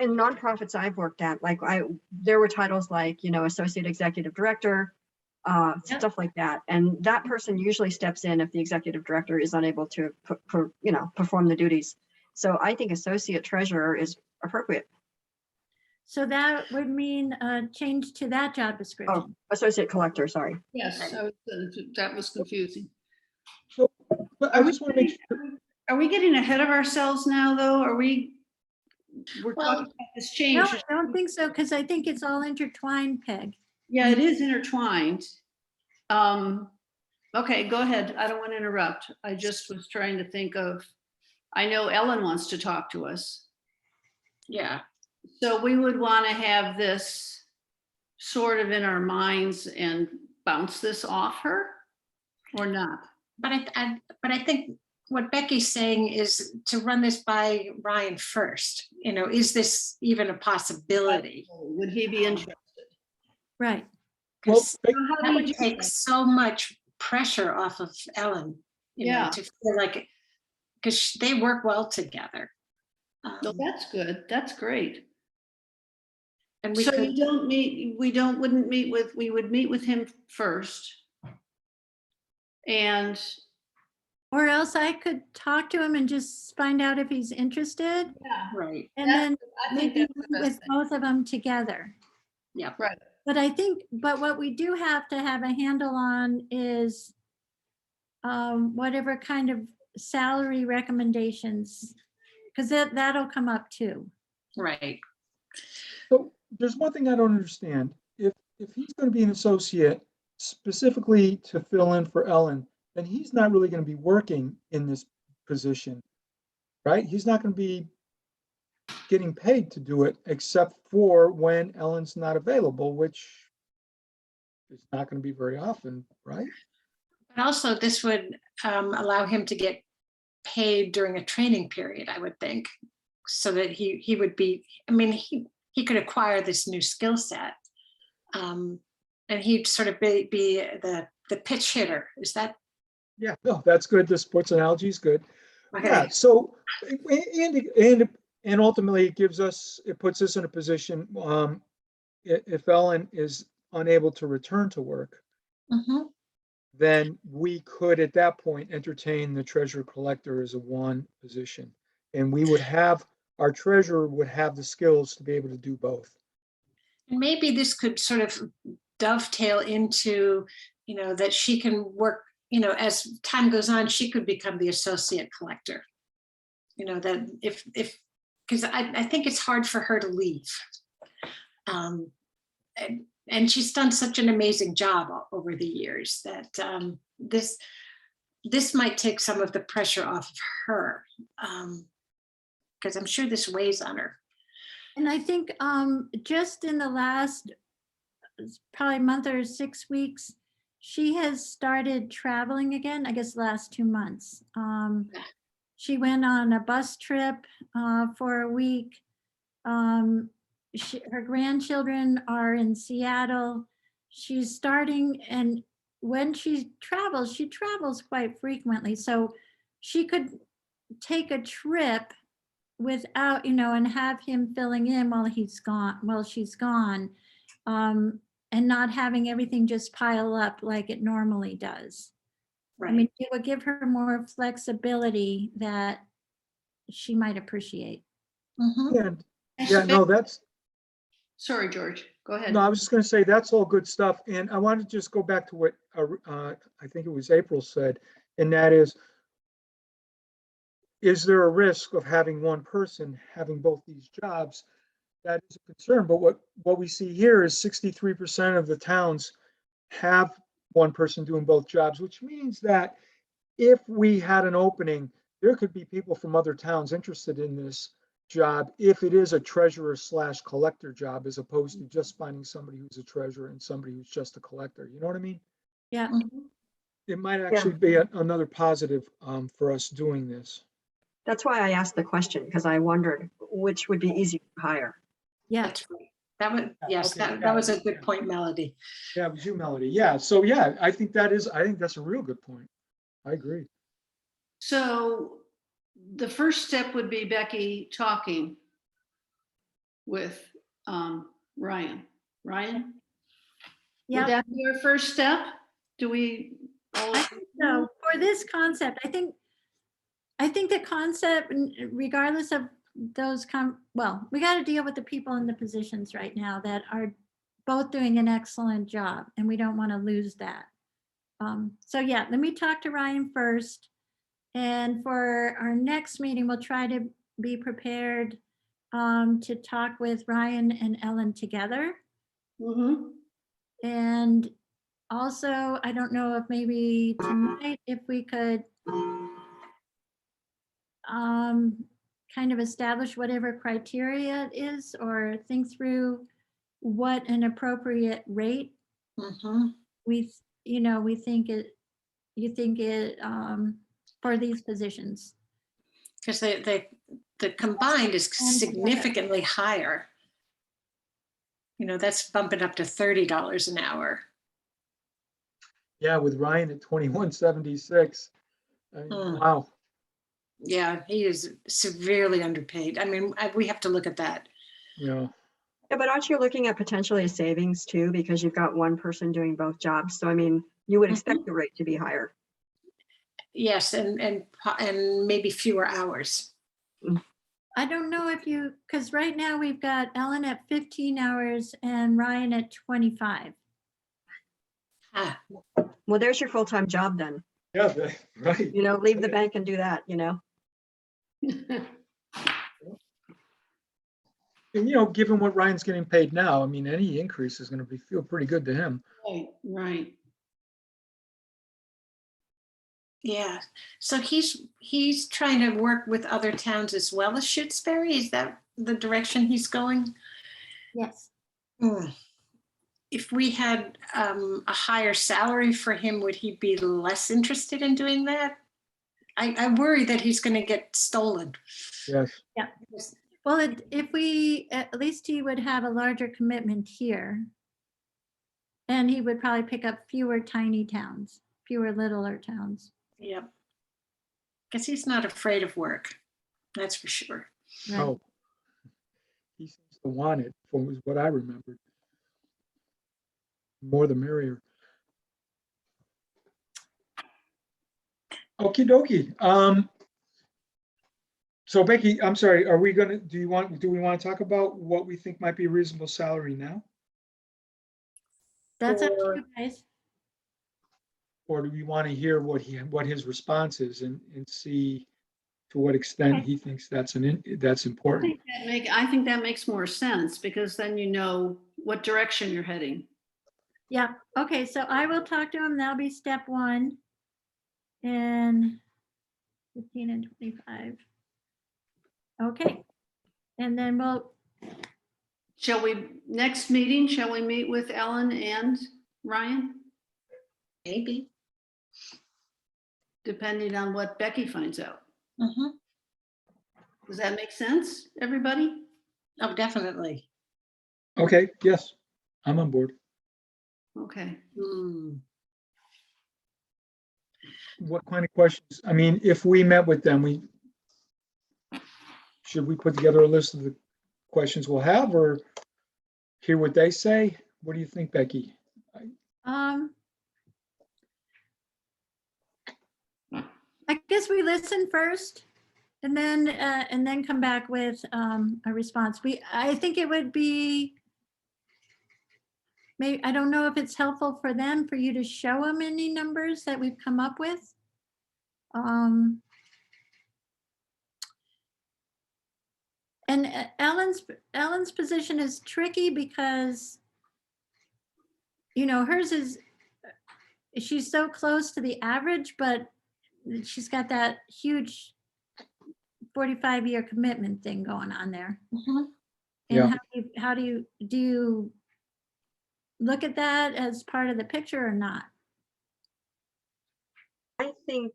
in nonprofits I've worked at, like there were titles like, associate executive director, stuff like that. And that person usually steps in if the executive director is unable to perform the duties. So I think associate treasurer is appropriate. so that would mean a change to that job Oh, description. associate collector, sorry. Yes, that was confusing. So, but I just want to make sure. Are we getting ahead of ourselves now, though? We're Well, talking about this No, change. I don't think so, because I think it's all intertwined, Peg. Yeah, it is intertwined. Okay, go ahead. I don't want to interrupt. I just was trying to think of, I know Ellen wants to talk to us. yeah. So we would want to have this sort of in our minds and bounce this off her or not? But I think what Becky's saying is to run this by Ryan first. Is this even a possibility? Would he be interested? Right. Well, Because Becky, How that do would you- take so much pressure off of Ellen, Yeah. to feel like, because they work well together. No, that's good. That's great. And we So could, we would meet with him first. And Or else I could talk to him and just find out if he's interested, yeah, right, and then I think maybe that's the meet best with thing. both of them together. yeah. Right. But what we do have to have a handle on is whatever kind of salary recommendations, because that'll come up too. Right. so there's one thing I don't understand. If he's going to be an associate specifically to fill in for Ellen, then he's not really going to be working in this position, right? He's not going to be getting paid to do it except for when Ellen's not available, which is not going to be very often, right? But also this would allow him to get paid during a training period, I would think. so that he would be, I mean, he could acquire this new skill set. And he'd sort of be the pitch hitter. Is that Yeah, no, that's good. The sports analogy is good. okay? Yeah, so, and ultimately it gives us, it puts us in a position, if Ellen is unable to return to work, Mhm. then we could at that point entertain the treasurer collector as a one position. And we would have, our treasurer would have the skills to be able to do both. And maybe this could sort of dovetail into, that she can work, as time goes on, she could become the associate collector. That if because I think it's hard for her to leave. And she's done such an amazing job over the years that this might take some of the pressure off of her, because I'm sure this weighs on her. And I think just in the last probably month or 6 weeks, she has started traveling again, I guess the last 2 months. She went on a bus trip for a week. Her grandchildren are in Seattle. She's starting, and when she travels quite frequently. So she could take a trip without, and have him filling in while she's gone, and not having everything just pile up like it normally does. Right. I mean, it would give her more flexibility that she might appreciate. Mhm. And yeah, no, that's, Sorry, George, go ahead. no, I was just gonna say, that's all good stuff. And I wanted to just go back to what, I think it was April said, and that is there a risk of having one person having both these jobs? That is a concern, but what we see here is 63% of the towns have one person doing both jobs, which means that if we had an opening, there could be people from other towns interested in this job if it is a treasurer / collector job, as opposed to just finding somebody who's a treasurer and somebody who's just a collector. You know what I mean? Yeah. Mhm. It might actually be another positive for us doing this. That's why I asked the question, because I wondered which would be easy to hire. Yeah. That's right. That would, yes, Okay, that was a yeah. good point, Melody. Yeah, it was you, Melody. Yeah, so yeah, I think that's a real good point. I agree. So the first step would be Becky talking with Ryan. Ryan? Would Yeah. that be our first step? Do we? all I think so. For this concept, I think the concept, regardless of those well, we got to deal with the people in the positions right now that are both doing an excellent job, and we don't want to lose that. So yeah, let me talk to Ryan first. And for our next meeting, we'll try to be prepared to talk with Ryan and Ellen together. Mhm. And also, I don't know if maybe tonight, if we could kind of establish whatever criteria it is, or think through what an appropriate rate Mhm. we think it for these positions. Because the combined is significantly higher. That's bumping up to $30 an hour. Yeah, with Ryan at 21.76. I mean, Hmm. wow. Yeah, he is severely underpaid. I mean, we have to look at that. Yeah. Yeah, but aren't you looking at potentially savings too, because you've got one person doing both jobs? So I mean, you would expect the rate to be higher. Yes, and maybe fewer hours. I don't know if because right now we've got Ellen at 15 hours and Ryan at 25. Ah, Well, there's your full-time job then. Yeah, right. Leave the bank and do that, And given what Ryan's getting paid now, I mean, any increase is going to feel pretty good to him. Right. yeah. So he's trying to work with other towns as well as Shutesbury. Is that the direction he's going? Yes. If we had a higher salary for him, would he be less interested in doing that? I worry that he's going to get stolen. Yes. Well, if we, at least he would have a larger commitment here. And he would probably pick up fewer tiny towns, fewer littler towns. Yep. Guess he's not afraid of work. That's for sure. Right. Oh. He seems to want it, from what I remembered. More the merrier. Okie dokie. So Becky, I'm sorry, are we gonna, do we want to talk about what we think might be a reasonable salary now? That's up to Or- you guys. Or do we want to hear what his response is and see to what extent Okay. he thinks that's important? I think that makes more sense because then you know what direction you're heading. Yeah, okay, so I will talk to him. That'll be step 1. And 15 and 25. Okay. And then Next meeting, shall we meet with Ellen and Ryan? Maybe. Depending on what Becky finds out. Mhm. Does that make sense, everybody? Oh, definitely. Okay, yes, I'm on board. Okay. Hmm. What kind of questions? I mean, if we met with them, should we put together a list of the questions we'll have or hear what they say? What do you think, Becky? I guess we listen first and then come back with a response. I think it would be, maybe, I don't know if it's helpful for them, for you to show them any numbers that we've come up with. And Ellen's position is tricky because, hers is, she's so close to the average, but she's got that huge 45-year commitment thing going on there. Mhm. And Yeah. how do you look at that as part of the picture or not? I think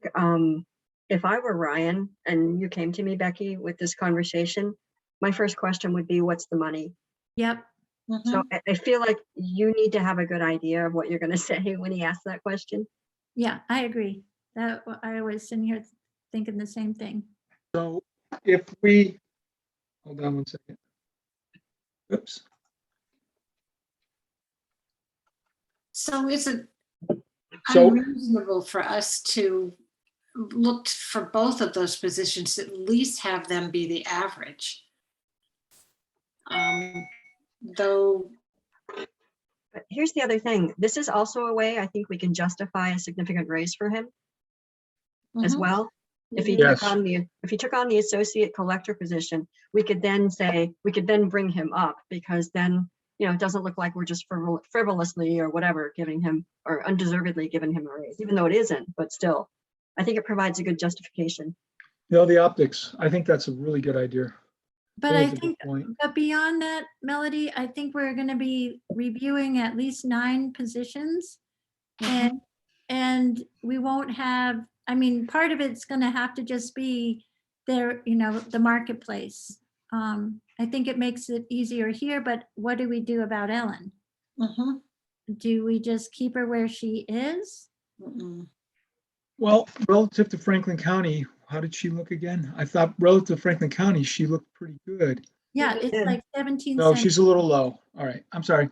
if I were Ryan and you came to me, Becky, with this conversation, my first question would be, what's the money? Yep. So Mhm. I feel like you need to have a good idea of what you're going to say when he asks that question. Yeah, I agree. That I was sitting here thinking the same thing. So hold on one second. Oops. So is it So, unreasonable for us to look for both of those positions, at least have them be the average? Though, But here's the other thing. This is also a way I think we can justify a significant raise for him as Mhm. well. If he Yes. took on the associate collector position, we could then bring him up, because then, it doesn't look like we're just frivolously or whatever giving him, or undeservedly giving him a raise, even though it isn't, but still, I think it provides a good justification. the optics, I think that's a really good idea. But That I is a good think, point. but beyond that, Melody, I think we're going to be reviewing at least 9 positions. And we won't have, I mean, part of it's going to have to just be there, the marketplace. I think it makes it easier here, but what do we do about Ellen? Mhm. Do we just keep her where she is? Mm-mm. Well, relative to Franklin County, how did she look again? I thought relative to Franklin County, she looked pretty good. Yeah, was it's good. like 17 No, cents. she's a little low. All right, I'm sorry.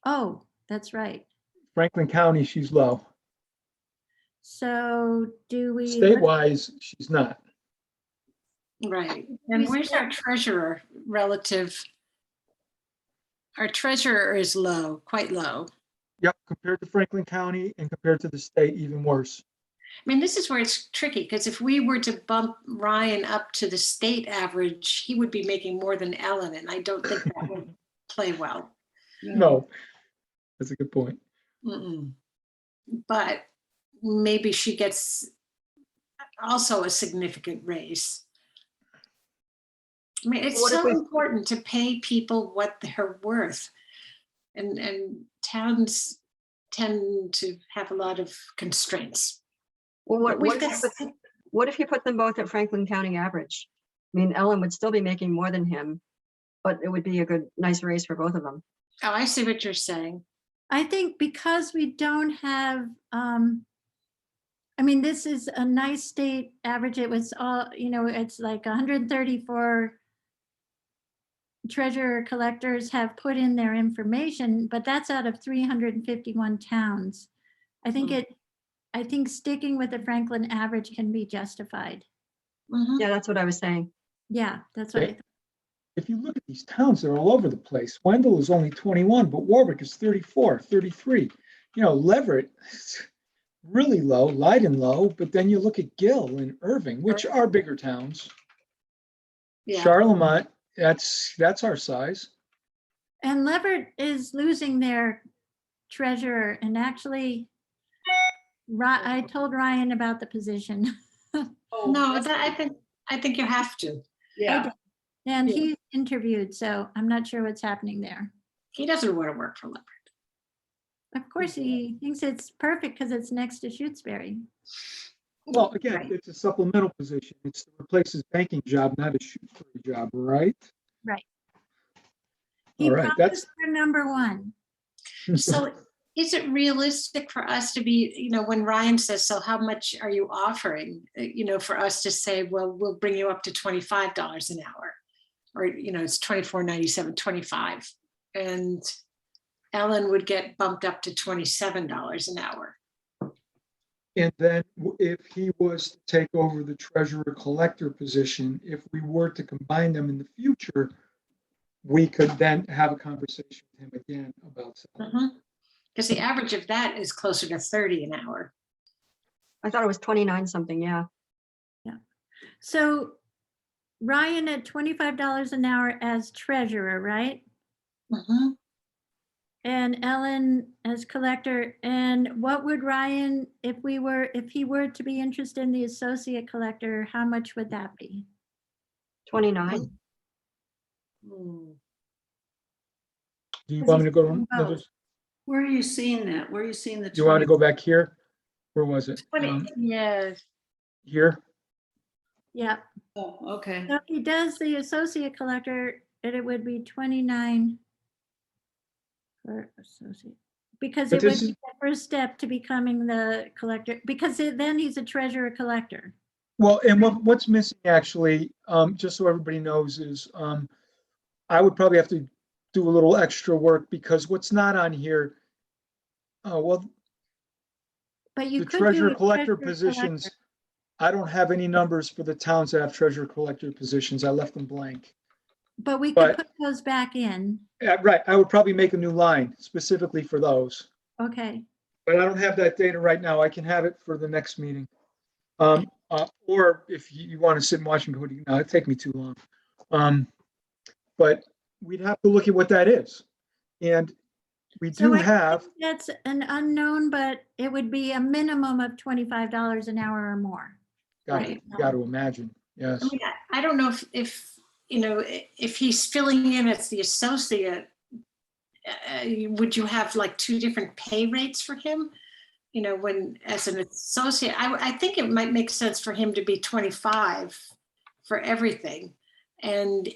Oh, that's right. Franklin County, she's low. So do we? State-wise, she's not. Right. And where's our treasurer relative? Our treasurer is low, quite low. Yep, compared to Franklin County and compared to the state, even worse. I mean, this is where it's tricky, because if we were to bump Ryan up to the state average, he would be making more than Ellen, and I don't think that would play well. No, that's a good point. Mm-mm. But maybe she gets also a significant raise. I mean, it's What if so we- important to pay people what they're worth. And towns tend to have a lot of constraints. Well, But we've what got if what if you put them both at Franklin County average? I mean, Ellen would still be making more than him, but it would be a good, nice raise for both of them. Oh, I see what you're saying. I think because we don't have, I mean, this is a nice state average. It was all, it's like 134 treasurer collectors have put in their information, but that's out of 351 towns. I think sticking with the Franklin average can be justified. Mhm. Yeah, that's what I was saying. Yeah, that's what I Okay. thought. If you look at these towns, they're all over the place. Wendell is only 21, but Warwick is 34, 33. Leverett is really low, Leiden low, but then you look at Gill and Irving, which are bigger towns. Yeah. Charlemont, that's our size. And Leverett is losing their treasurer, and actually, I told Ryan about the position. No, I think you have to. Yeah. And Yeah. he interviewed, so I'm not sure what's happening there. He doesn't want to work for Leopard. Of course, he thinks it's perfect because it's next to Shutesbury. Well, again, Right. it's a supplemental position. It's to replace his banking job, not a Shutesbury job, right? Right. He All right, promised for number one. So is it realistic for us to be, when Ryan says, so how much are you offering? For us to say, well, we'll bring you up to $25 an hour. Or, it's $24.97, 25. And Ellen would get bumped up to $27 an hour. And then if he was to take over the treasurer collector position, if we were to combine them in the future, we could then have a conversation with him again about salary. Because the average of that is closer to 30 an hour. I thought it was 29 something, yeah. So Ryan at $25 an hour as treasurer, right? Mhm. And Ellen as collector. And what would Ryan, if he were to be interested in the associate collector, how much would that be? 29. Hmm. Do you Because want me to he's go? doing both. Where are you seeing that? Where are you seeing the? Do you want to 20? go back here? Where was it? Yeah. Here? Yeah. Oh, okay. So if he does the associate collector, it would be 29 for associate. Because But it would this be is- the first step to becoming the collector, because then he's a treasurer collector. Well, and what's missing actually, just so everybody knows, is I would probably have to do a little extra work because what's not on here, well, But you the could do treasurer a collector treasurer positions, collector. I don't have any numbers for the towns that have treasurer collector positions. I left them blank. But we could but- put those back in. Yeah, right. I would probably make a new line specifically for those, Okay. but I don't have that data right now. I can have it for the next meeting. Or if you want to sit and watch me, no, it'd take me too long. But we'd have to look at what that is. And we So do I have, think that's an unknown, but it would be a minimum of $25 an hour or more. got Right. to imagine, yes. I mean, I don't know if he's filling in as the associate, would you have like two different pay rates for him? When as an associate, I think it might make sense for him to be 25 for everything. And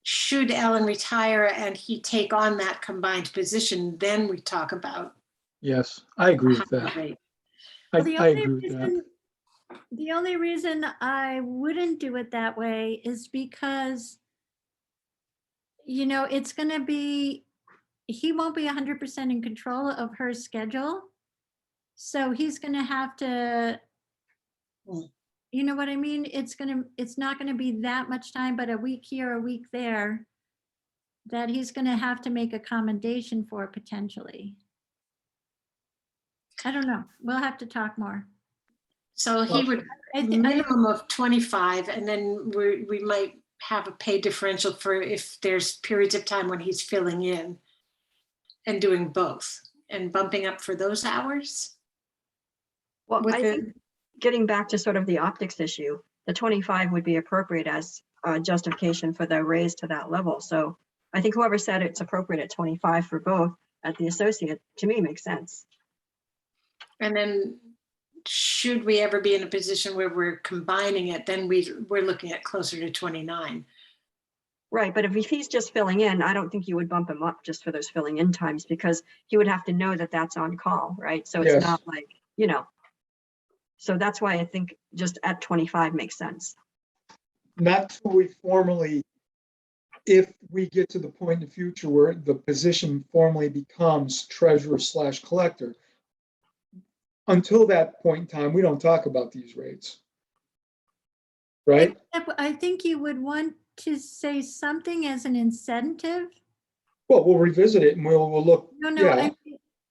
should Ellen retire and he take on that combined position, then we talk about Yes, I agree with higher that. rate. I Well, agree with that. The only reason I wouldn't do it that way is because, it's going to be, he won't be 100% in control of her schedule. So he's going to have to, Mm. you know what I mean? It's not going to be that much time, but a week here, a week there, that he's going to have to make accommodation for potentially. I don't know. We'll have to talk more. So he would I minimum of 25, and then we might have a pay differential for if there's periods of time when he's filling in and doing both and bumping up for those hours. Well, With I the- think getting back to sort of the optics issue, the 25 would be appropriate as justification for the raise to that level. So I think whoever said it's appropriate at 25 for both at the associate, to me, makes sense. And then should we ever be in a position where we're combining it, then we're looking at closer to 29. Right, but if he's just filling in, I don't think you would bump him up just for those filling in times because he would have to know that that's on call, right? So it's Yes. not like, you know. So that's why I think just at 25 makes sense. Not till we formally, if we get to the point in the future where the position formally becomes treasurer/collector. Until that point in time, we don't talk about these rates. Right? I think you would want to say something as an incentive. Well, we'll revisit it and we'll look, No, yeah,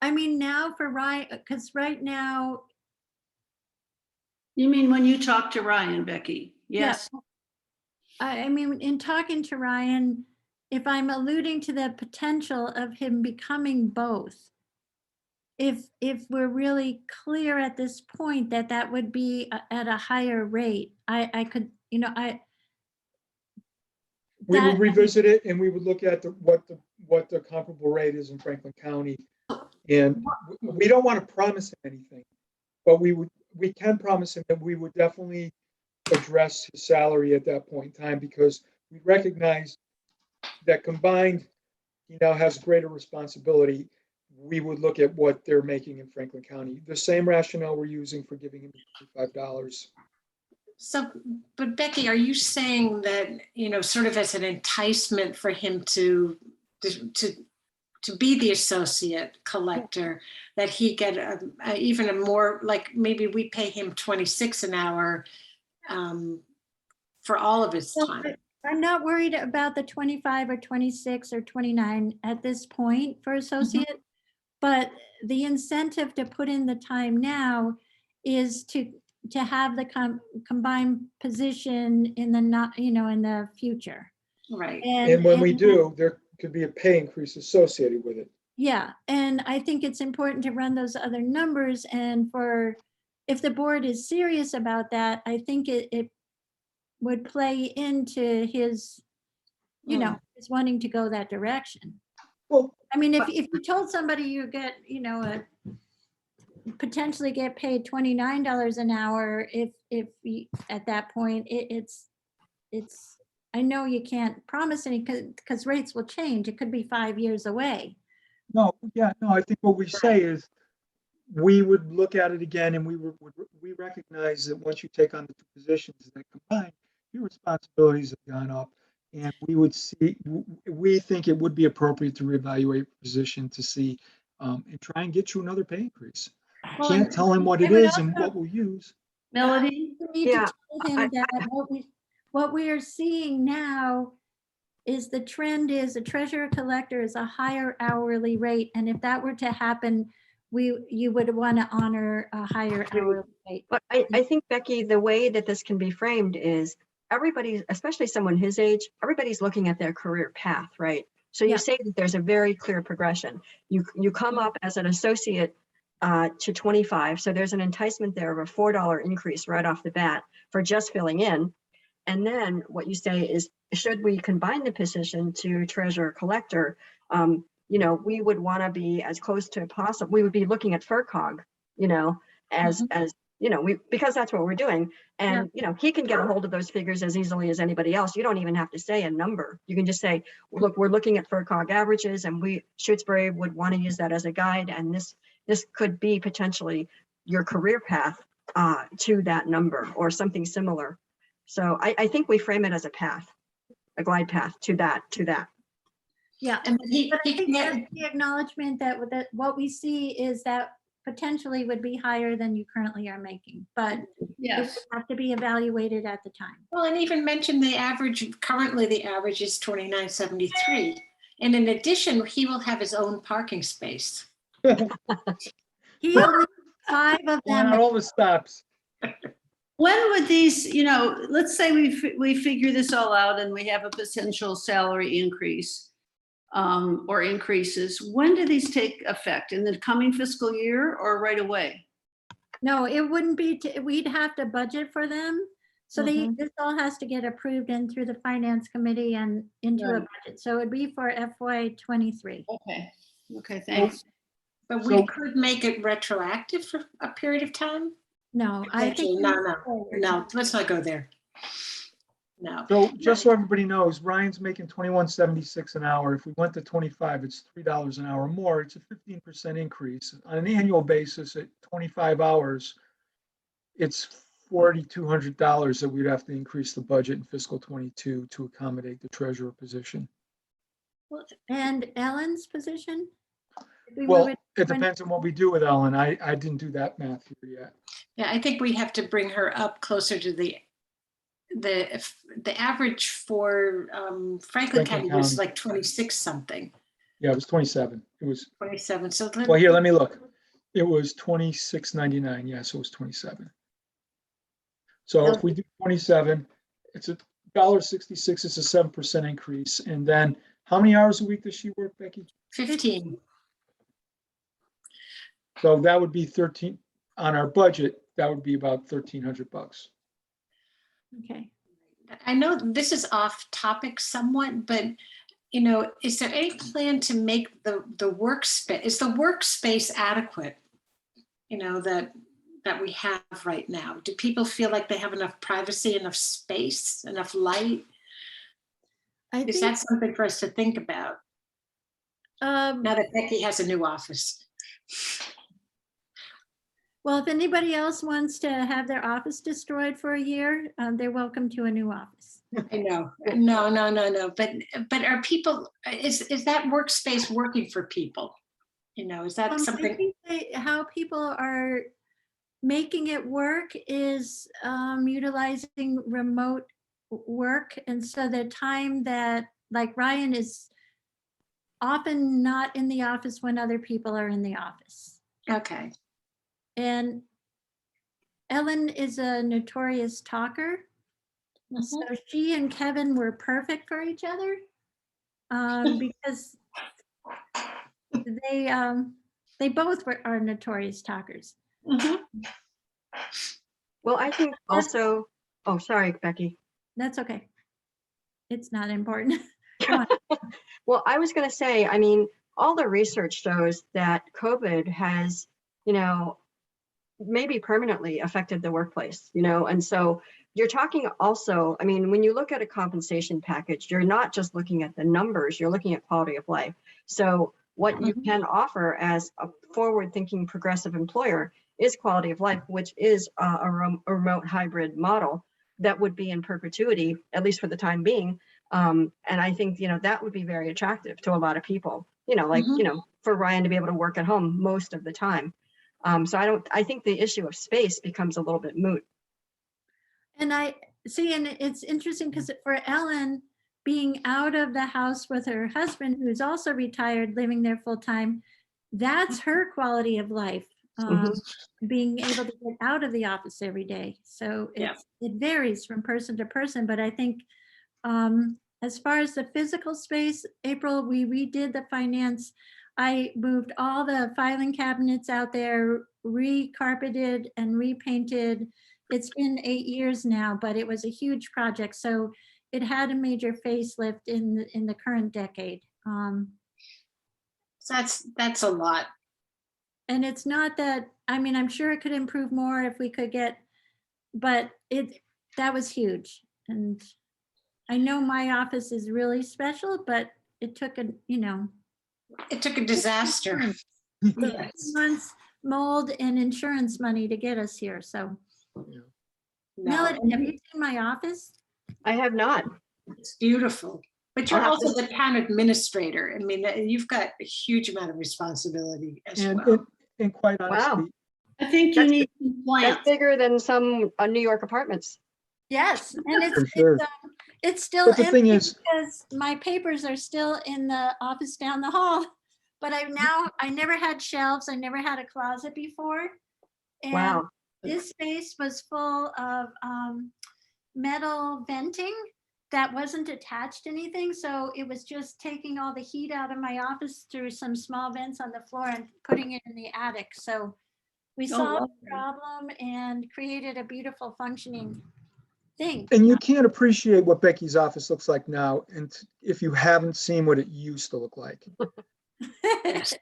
I mean now for Ryan, because right now, You mean when you talk to Ryan, Becky? Yes. I mean, in talking to Ryan, if I'm alluding to the potential of him becoming both, if we're really clear at this point that that would be at a higher rate, I could, you know, we that- would revisit it and we would look at what the comparable rate is in Franklin County. And we don't want to promise him anything, but we can promise him that we would definitely address his salary at that point in time because we recognize that combined, he now has greater responsibility. We would look at what they're making in Franklin County. The same rationale we're using for giving him $25. So, but Becky, are you saying that, you know, sort of as an enticement for him to be the associate collector, that he get even a more, like maybe we pay him 26 an hour for all of his time? I'm not worried about the 25 or 26 or 29 at this point for associate, but the incentive to put in the time now is to have the combined position in the not, you know, in the future. Right. And when we do, there could be a pay increase associated with it. Yeah, and I think it's important to run those other numbers, and if the board is serious about that, I think it would play into his, you know, his wanting to go that direction. Well, I mean, if you told somebody you get, you know, potentially get paid $29 an hour, if at that point, it's, I know you can't promise any because rates will change. It could be 5 years away. no, yeah, no, I think what we say is we would look at it again and we recognize that once you take on the two positions that combine, your responsibilities have gone up. And we think it would be appropriate to reevaluate the position to see and try and get you another pay increase. Well, Can't tell him what I it would is and also- what we'll use. Melody? We need Yeah, to tell him that what we are seeing now is the trend is a treasurer collector is a higher hourly rate. And if that were to happen, you would want to honor a higher hourly rate. But I think, Becky, the way that this can be framed is everybody, especially someone his age, everybody's looking at their career path, right? So Yeah. you say that there's a very clear progression. You come up as an associate to 25. So there's an enticement there of a $4 increase right off the bat for just filling in. And then what you say is, should we combine the position to treasurer collector, you know, we would want to be as close to possible. We would be looking at FERCog, you know, as you know, because that's what we're doing. And, you know, he can get a hold of those figures as easily as anybody else. You don't even have to say a number. You can just say, look, we're looking at FERCog averages and Shutesbury would want to use that as a guide. And this could be potentially your career path to that number or something similar. So I think we frame it as a path, a glide path to that. Yeah, And he but I think can that's get, the acknowledgement that what we see is that potentially would be higher than you currently are making, but it would Yes. have to be evaluated at the time. well, and even mention the average, currently the average is 29.73. And in addition, he will have his own parking space. He only has 5 of On them. all the stops. When would these, you know, let's say we figure this all out and we have a potential salary increase or increases. When do these take effect? In the coming fiscal year or right away? No, it wouldn't be, we'd have to budget for them. So this all has to get approved in through the finance committee and into a Right. budget. So it'd be for FY23. Okay, thanks. But So- we could make it retroactive for a period of time. No, I Actually, think. no, let's not go there. No. So just so everybody knows, Ryan's making 21.76 an hour. If we went to 25, it's $3 an hour more. It's a 15% increase. On an annual basis at 25 hours, it's $4,200 that we'd have to increase the budget in fiscal 22 to accommodate the treasurer position. And Ellen's position? If we Well, move it depends on what we do with Ellen. I didn't do that math here yet. Yeah, I think we have to bring her up closer to the average for Franklin County was County. like 26 something, Yeah, it was 27. It was, 27. So well, here, let me look. It was 26.99. Yes, it was 27. So if we do 27, it's $1.66. It's a 7% increase. And then how many hours a week does she work, Becky? 15. So that would be 13 on our budget. That would be about $1,300. Okay. I know this is off topic somewhat, but you know, is there any plan to make the workspace, is the workspace adequate? You know, that we have right now? Do people feel like they have enough privacy, enough space, enough light? I Is think, that something for us to think about now that Becky has a new office? well, if anybody else wants to have their office destroyed for a year, they're welcome to a new office. I know, no. But are people, is that workspace working for people? You know, is that I something? think how people are making it work is utilizing remote work. And so the time that, like Ryan is often not in the office when other people are in the office. Okay. And Ellen is a notorious talker. So she and Kevin were perfect for each other because they both are notorious talkers. Well, I think also, oh, sorry, Becky. That's okay. It's not important. Well, I was going to say, I mean, all the research shows that COVID has, you know, maybe permanently affected the workplace, you know, and so you're talking also, I mean, when you look at a compensation package, you're not just looking at the numbers, you're looking at quality of life. So what you can offer as a forward-thinking progressive employer is quality of life, which is a remote hybrid model that would be in perpetuity, at least for the time being. And I think, you know, that would be very attractive to a lot of people, you know, like, you know, for Ryan to be able to work at home most of the time. So I think the issue of space becomes a little bit moot. And I see, and it's interesting because for Ellen, being out of the house with her husband, who's also retired, living there full time, that's her quality of life. Being able to get out of the office every day. So it varies from person to person, but I think as far as the physical space, April, we redid the finance. I moved all the filing cabinets out there, re-carpeted and repainted. It's been 8 years now, but it was a huge project. So it had a major facelift in the current decade. So that's a lot. And it's not that, I mean, I'm sure it could improve more if we could get, but that was huge. And I know my office is really special, but it took a disaster. Yes. Months, mold and insurance money to get us here. So No, Melody, have you seen my office? I have not. it's beautiful. But you're I'll have also the town administrator. I mean, you've got a huge amount of responsibility as well. And quite honestly, Wow. I think you That's need some plants. That's bigger than some New York apartments. Yes, and for sure. it's still But the thing empty is, because my papers are still in the office down the hall. But I never had shelves. I never had a closet before. And Wow. this space was full of metal venting that wasn't attached to anything. So it was just taking all the heat out of my office through some small vents on the floor and putting it in the attic. So we solved the problem and created a beautiful functioning thing. and you can't appreciate what Becky's office looks like now, and if you haven't seen what it used to look like. Yes.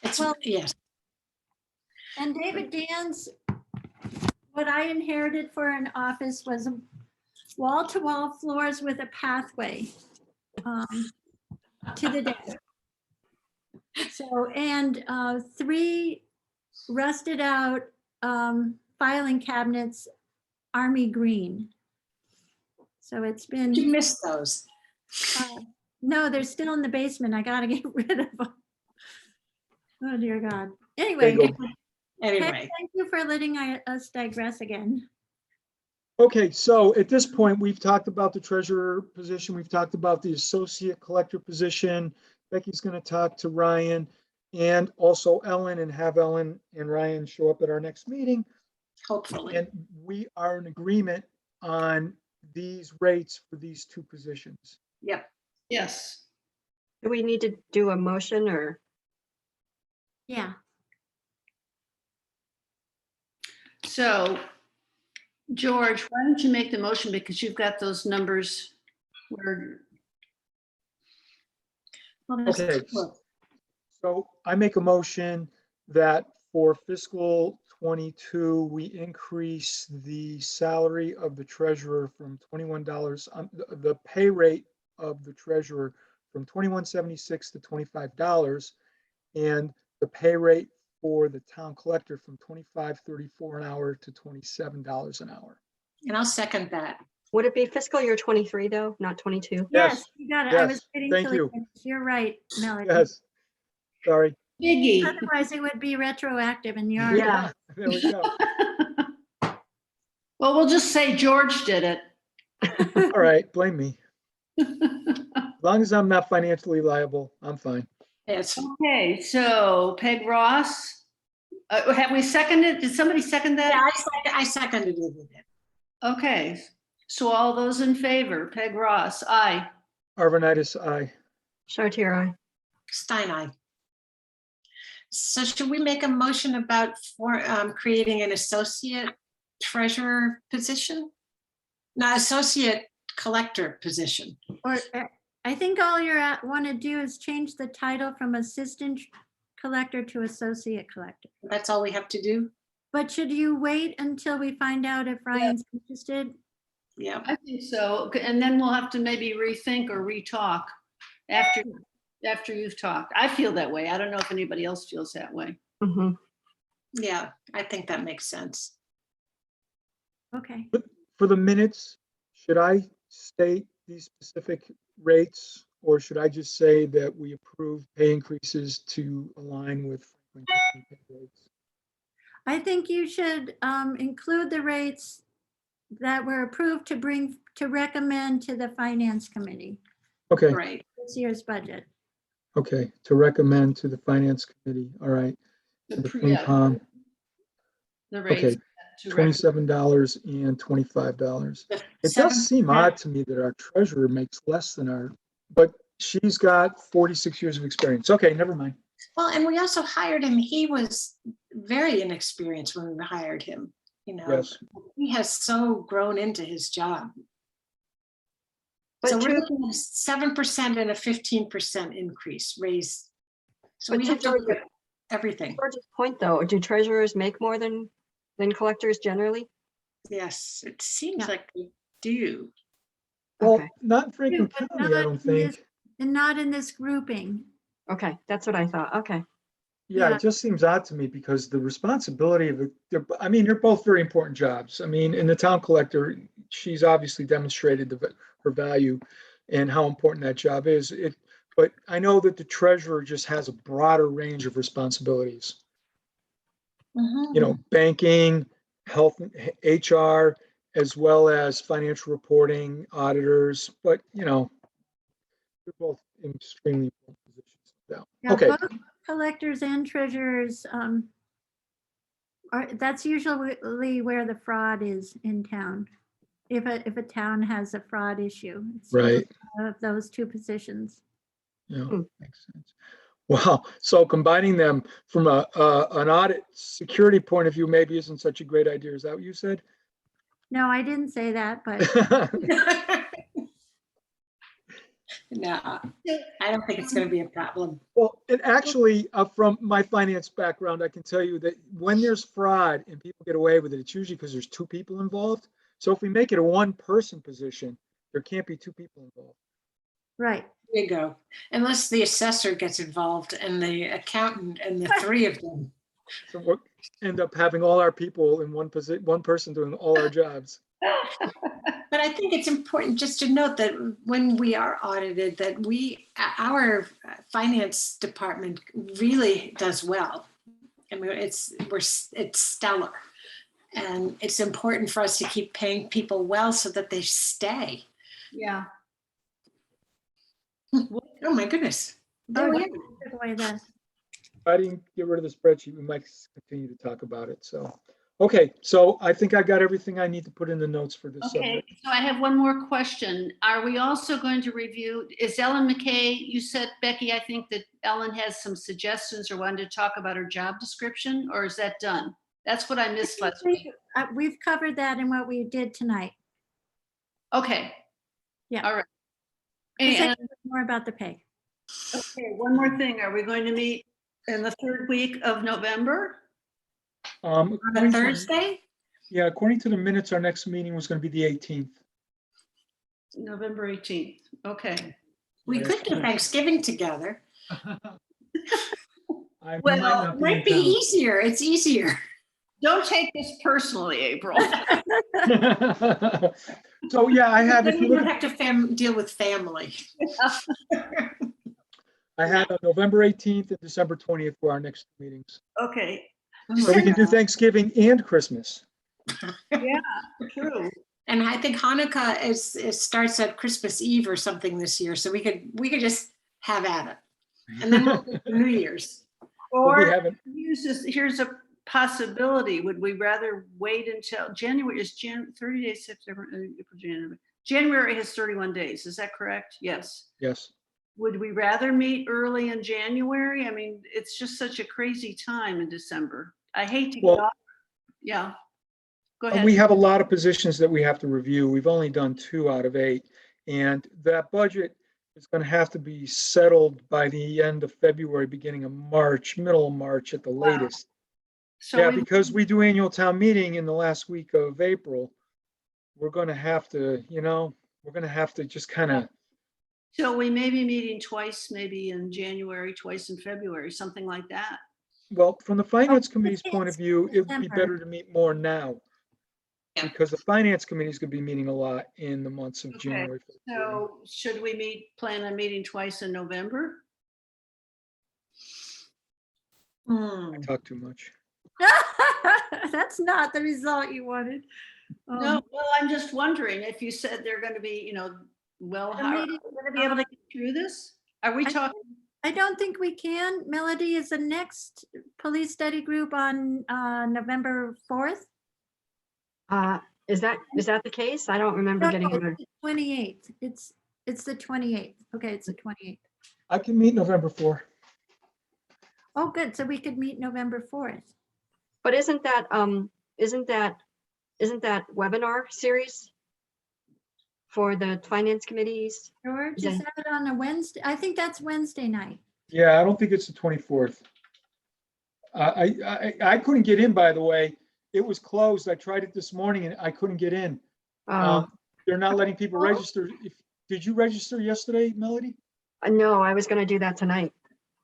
It's, Well, yes. And David Dan's, what I inherited for an office was wall-to-wall floors with a pathway to the desk. So, and 3 rusted out filing cabinets, army green. So it's You been, missed those. no, they're still in the basement. I gotta get rid of them. Oh, dear God. Anyway, There you go. Anyway, thank you for letting us digress again. Okay, so at this point, we've talked about the treasurer position. We've talked about the associate collector position. Becky's going to talk to Ryan and also Ellen, and have Ellen and Ryan show up at our next meeting. hopefully. And we are in agreement on these rates for these 2 positions. Yep. Yes. Do we need to do a motion or? Yeah. So, George, why don't you make the motion because you've got those numbers where, Well, there's Okay. two of- So I make a motion that for fiscal 22, we increase the salary of the treasurer from $21, the pay rate of the treasurer from $21.76 to $25, and the pay rate for the town collector from $25.34 an hour to $27 an hour. And I'll second that. Would it be fiscal year 23 though, not 22? Yes, Yes, you got it. I was yes, waiting thank till you. you're right, Melody. Yes, sorry. Biggie. Otherwise, it would be retroactive and yours. Yeah. There we go. Well, we'll just say George did it. All right, blame me. As long as I'm not financially liable, I'm fine. Yes. Okay, so Peg Ross, have we seconded? Did somebody second Yeah, that? I seconded it. Okay, so all those in favor, Peg Ross, aye. Arvanitis, aye. Chartier, aye. Stein, aye. So should we make a motion about creating an associate treasurer position? No, associate collector position. Or I think all you want to do is change the title from assistant collector to associate collector. That's all we have to do? But should you wait until we find out if Ryan's interested? Yeah. I think so, and then we'll have to maybe rethink or re-talk after you've talked. I feel that way. I don't know if anybody else feels that way. Mhm. Yeah, I think that makes sense. Okay. For the minutes, should I state these specific rates, or should I just say that we approve pay increases to align with Franklin County pay rates? I think you should include the rates that were approved to recommend to the finance committee Okay, Right. this year's budget. okay, to recommend to the finance committee, all right. To the FinCom, The rates. okay, to recommend. $27 and $25. It does seem odd to me that our treasurer makes less than but she's got 46 years of experience. Okay, never mind. Well, and we also hired him. He was very inexperienced when we hired him. You know, Yes, he has so grown into his job. But So we're to- looking at 7% and a 15% increase raise. So But we to have to look George's- at everything. George's point though, do treasurers make more than collectors generally? Yes, it seems Yeah. like they do. well, Okay. not in Franklin But County, I not don't in think. this- And not in this grouping. Okay, that's what I thought. Okay. Yeah, Yeah. it just seems odd to me because the responsibility of they're both very important jobs. I mean, in the town collector, she's obviously demonstrated her value and how important that job is. But I know that the treasurer just has a broader range of responsibilities. Mhm. You know, banking, health, HR, as well as financial reporting, auditors. But they're both in extremely important positions. Yeah, Okay. both collectors and treasurers that's usually where the fraud is in town. If a town has a fraud issue, it's usually Right. one of those 2 positions. Yeah, Hmm. makes sense. Wow. So combining them from an audit security point of view maybe isn't such a great idea. Is that what you said? No, I didn't say that, but No, I don't think it's going to be a problem. Well, and actually, from my finance background, I can tell you that when there's fraud and people get away with it, it's usually because there's two people involved. So if we make it a one-person position, there can't be two people involved. Right. There you go. Unless the assessor gets involved and the accountant and the three of them. So we'll end up having all our people in one person doing all our jobs. But I think it's important just to note that when we are audited, that our finance department really does well. I mean, it's stellar. And it's important for us to keep paying people well so that they stay. Yeah. Oh my goodness. There Oh, we yeah. are. Took away the- If I didn't get rid of the spreadsheet, we might continue to talk about it. So, okay, so I think I got everything I need to put in the notes for this Okay, subject. so I have one more question. Are we also going to review, is Ellen McKay, you said, Becky, I think that Ellen has some suggestions or wanted to talk about her job description, or is that done? That's what I missed last week. We've covered that in what we did tonight. Okay. Yeah. All right. Because And, more about the pay. okay, one more thing. Are we going to meet in the third week of November? On a According to- Thursday? Yeah, according to the minutes, our next meeting was going to be the 18th. November 18th. Okay. We could do Thanksgiving together. I Well, might not It be might in be town. easier. It's easier. Don't take this personally, April. So, yeah, I have, if Then you we look don't at, have to deal with family. I had November 18th and December 20th for our next meetings. Okay, So we can do Thanksgiving and Christmas. true. And I think Hanukkah starts at Christmas Eve or something this year, so we could just have at it. And then we'll do New Year's. But we Or haven't, here's a possibility. Would we rather wait until January 30 days, September, April, January. January has 31 days. Is that correct? Yes. yes. Would we rather meet early in January? I mean, it's just such a crazy time in December. I hate to Well- get off. Yeah. Go ahead. We have a lot of positions that we have to review. We've only done 2 out of 8. And that budget is going to have to be settled by the end of February, beginning of March, middle of March at the latest. So Yeah, we- because we do annual town meeting in the last week of April. We're going to have to, we're going to have to just kind of, So we may be meeting twice, maybe in January, twice in February, something like that. well, from the finance committee's point of view, it would be December. better to meet more now. Yeah. Because the finance committee is going to be meeting a lot in the months of Okay, January. February. So should we plan on meeting twice in November? I talk too much. That's not the result you wanted. No, well, I'm just wondering if you said they're going to be, well, The how are we meeting- going to be able to get through this? Are we I- talking? I don't think we can. Melody is the next police study group on November 4th. Is that the case? I don't remember No, getting no, a it's the 28th. It's the 28th. Okay, it's the 28th. I can meet November 4. Oh, good. So we could meet November 4th. But isn't that webinar series for the finance committees? George, Yeah. is that on a Wednesday? I think that's Wednesday night. Yeah, I don't think it's the 24th. I couldn't get in, by the way. It was closed. I tried it this morning and I couldn't get in. Oh, They're not letting people Oh. register. Did you register yesterday, Melody? no, I was gonna do that tonight.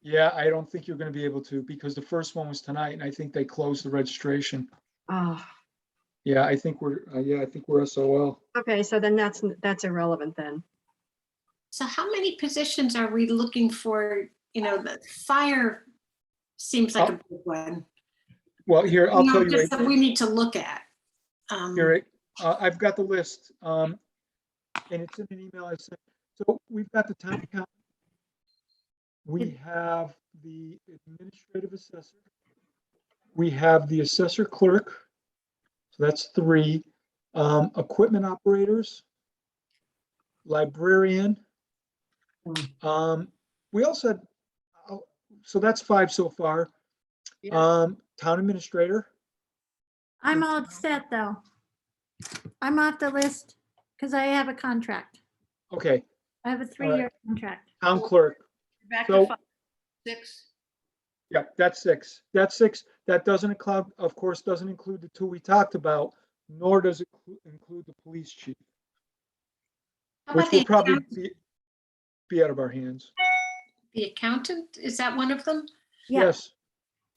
Yeah, I don't think you're going to be able to because the first one was tonight and I think they closed the registration. Oh, Yeah, I think we're SOL. okay, so then that's irrelevant then. So how many positions are we looking for? The fire seems like a big one. Well, here, I'll tell you. Just that we need to look at. Here, I've got the list, and it's in an email I sent. So we've got the town accountant. We have the administrative assessor. We have the assessor clerk. So that's 3. Equipment operators. Librarian. We also had, so that's 5 so far. Town administrator. I'm all set though. I'm off the list because I have a contract. Okay, I have a 3-year contract. Town clerk. Back So- to 5, 6. Yeah, that's 6. That's 6. That doesn't include, of course, doesn't include the 2 we talked about, nor does it include the police chief, How which about will the probably accountant? be out of our hands. The accountant, is that one of them? Yeah. Yes,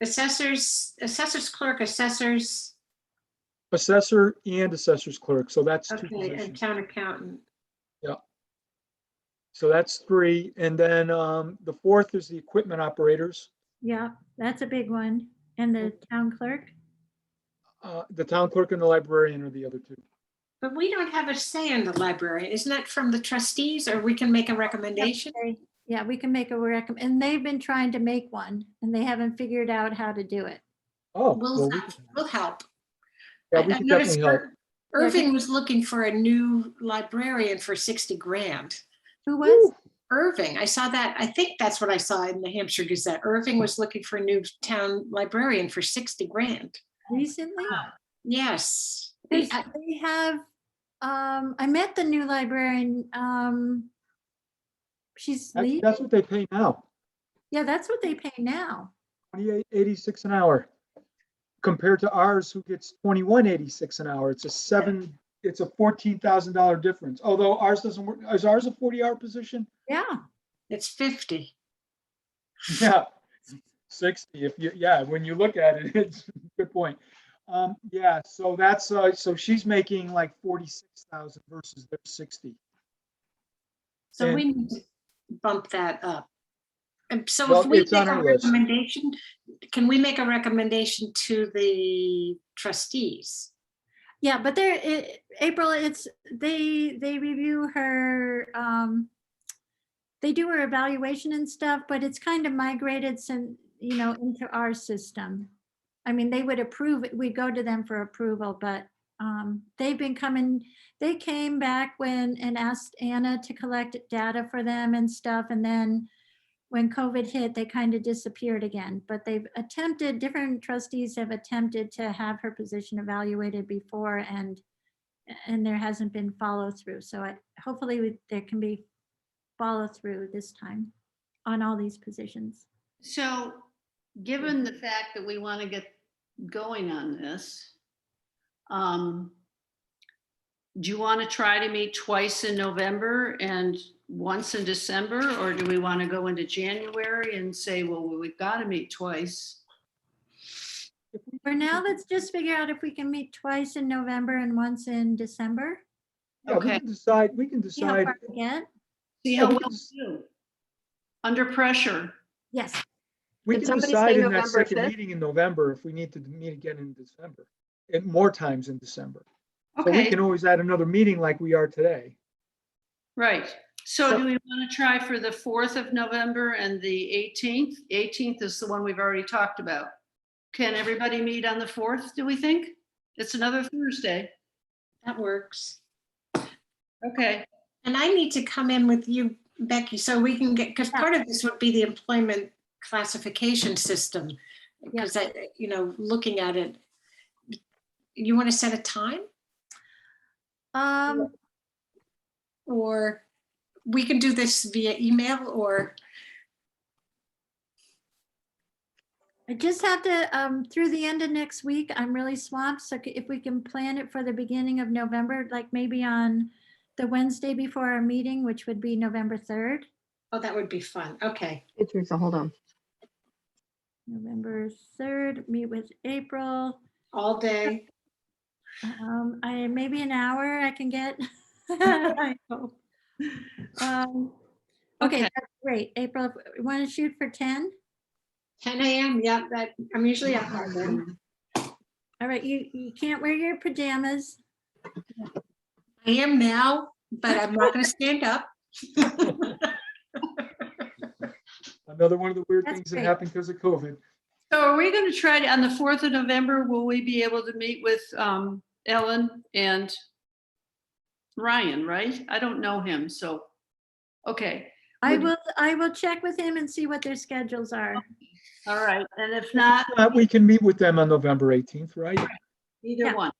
Assessors clerk, assessors, assessor and assessor's clerk. So that's 2 okay, and positions. town accountant. So that's 3. And then the 4th is the equipment operators. Yeah, that's a big one. And the town clerk? The town clerk and the librarian are the other 2. But we don't have a say in the library. Isn't that from the trustees, or we can make a recommendation? Yeah, we can make a recommend, and they've been trying to make one, and they haven't figured out how to do it. Oh, We'll, well, we can, we'll help. yeah, I we can noticed definitely help. Irving was looking for a new librarian for 60 grand. Who was? Irving, I saw that, I think that's what I saw in the Hampshire Gazette. Irving was looking for a new town librarian for 60 grand. Recently? Yes. Because they have, I met the new librarian, she's leaving. That's what they pay now, Yeah, that's what they pay now. $28.86 an hour, compared to ours, who gets $21.86 an hour. It's a $14,000 difference. Although ours doesn't work. Is ours a 40-hour position? Yeah, It's 50. Yeah, 60. When you look at it, it's a good point. Yeah, so that's so she's making like 46,000 versus their 60. So And- we need to bump that up. And so Well, if we it's make on a our list. recommendation, can we make a recommendation to the trustees? yeah, but April, they review her, they do her evaluation and stuff, but it's kind of migrated some, into our system. I mean, they would approve it, we go to them for approval, but they've been coming, they came back and asked Anna to collect data for them and stuff, and then when COVID hit, they kind of disappeared again, but different trustees have attempted to have her position evaluated before, and there hasn't been follow through. So hopefully there can be follow through this time on all these positions. So, given the fact that we want to get going on this, do you want to try to meet twice in November and once in December? Or do we want to go into January and say, well, we've got to meet twice? For now, let's just figure out if we can meet twice in November and once in December. Yeah, Okay. we can See how decide. far we get. See Yeah, how we well can we do. Under pressure. Yes, We Did can somebody decide say in that November second 5th? meeting in November if we need to meet again in December, and more times in December. So we Okay, can always add another meeting like we are today. right. So- So do we want to try for the 4th of November and the 18th? 18th is the one we've already talked about. Can everybody meet on the 4th, do we think? It's another Thursday. That works. Okay, And I need to come in with you, Becky, so we can get, because part of this would be the employment classification system. Because looking at it, you want to set a time? Or we can do this via email, or I just have to, through the end of next week, I'm really swamped. So if we can plan it for the beginning of November, like maybe on the Wednesday before our meeting, which would be November 3rd. oh, that would be fun. Okay. Hey, Teresa, hold on. November 3rd, meet with April. All day. Maybe an hour I can get. I hope. Okay, Okay. that's great. April, want to shoot for 10? 10 a.m. Yeah, I'm usually up by then. All right, you can't wear your pajamas. I am now, but I'm not going to stand up. Another one of the weird That's things that great. happened because of COVID. so are we going to try to, on the 4th of November, will we be able to meet with Ellen and Ryan, right? I don't know him, so, okay. I will check with him and see what their schedules are. All right, and if not, We can meet with them on November 18th, right? either Yeah. one.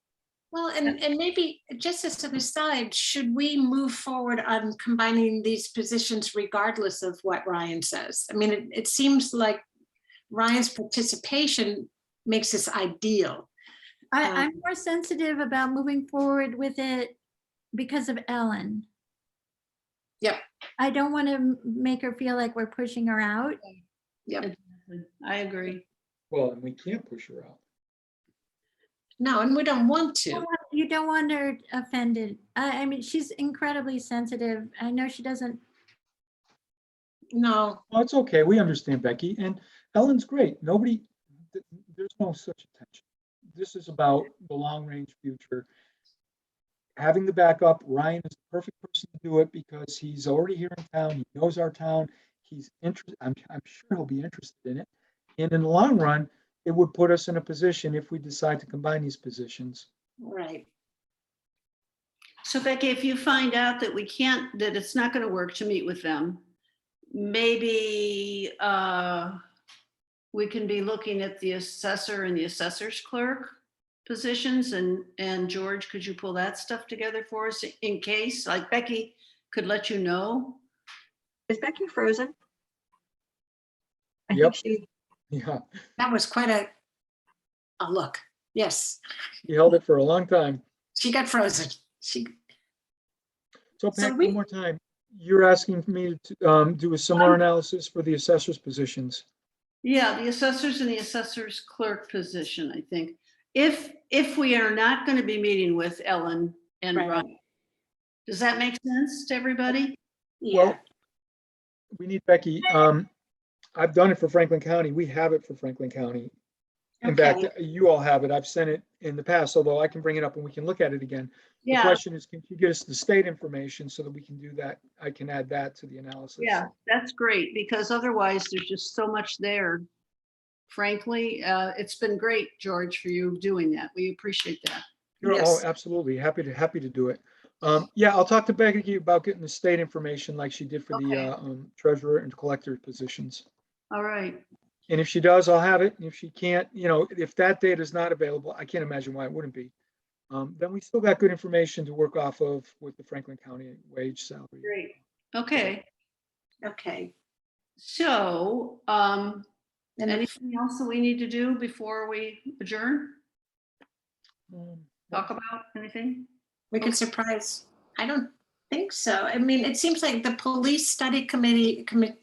Well, and maybe just as an aside, should we move forward on combining these positions regardless of what Ryan says? I mean, it seems like Ryan's participation makes this ideal. I'm more sensitive about moving forward with it because of Ellen. Yep. I don't want to make her feel like we're pushing her out. Yep. I agree. Well, and we can't push her out. No, and we don't want to. You don't want her offended. I mean, she's incredibly sensitive. I know she doesn't. No. Well, it's okay. We understand, Becky. And Ellen's great. There's no such attention. This is about the long-range future. Having the backup, Ryan is the perfect person to do it because he's already here in town. He knows our town. He's interested. I'm sure he'll be interested in it. And in the long run, it would put us in a position if we decide to combine these positions. Right. So Becky, if you find out that that it's not going to work to meet with them, maybe we can be looking at the assessor and the assessor's clerk positions, and George, could you pull that stuff together for us in case, like Becky could let you know? Is Becky frozen? I Yep. think she, Yeah, That was quite a look. Yes, he held it for a long time. she got frozen. So So Pat, we- one more time, you're asking me to do a similar analysis for the assessor's positions. Yeah, the assessors and the assessor's clerk position, I think. If we are not going to be meeting with Ellen and Right. Ryan, does that make sense to everybody? Yeah. Well, we need Becky. I've done it for Franklin County. We have it for Franklin County. In Okay. fact, you all have it. I've sent it in the past, although I can bring it up and we can look at it again. The Yeah, question is, can you get us the state information so that we can do that? I can add that to the analysis. yeah, that's great, because otherwise there's just so much there. Frankly, it's been great, George, for you doing that. We appreciate that. Oh, Yes. absolutely. Happy to do it. Yeah, I'll talk to Becky about getting the state information like she did for Okay. the treasurer and collector positions. All right. And if she does, I'll have it. And if she can't, if that data is not available, I can't imagine why it wouldn't be. Then we still got good information to work off of with the Franklin County wage salary. Great. Okay. Okay. So, And anything else that we need to do before we adjourn? Um, Talk about anything? we could surprise. I don't think so. I mean, it seems like the police study commission,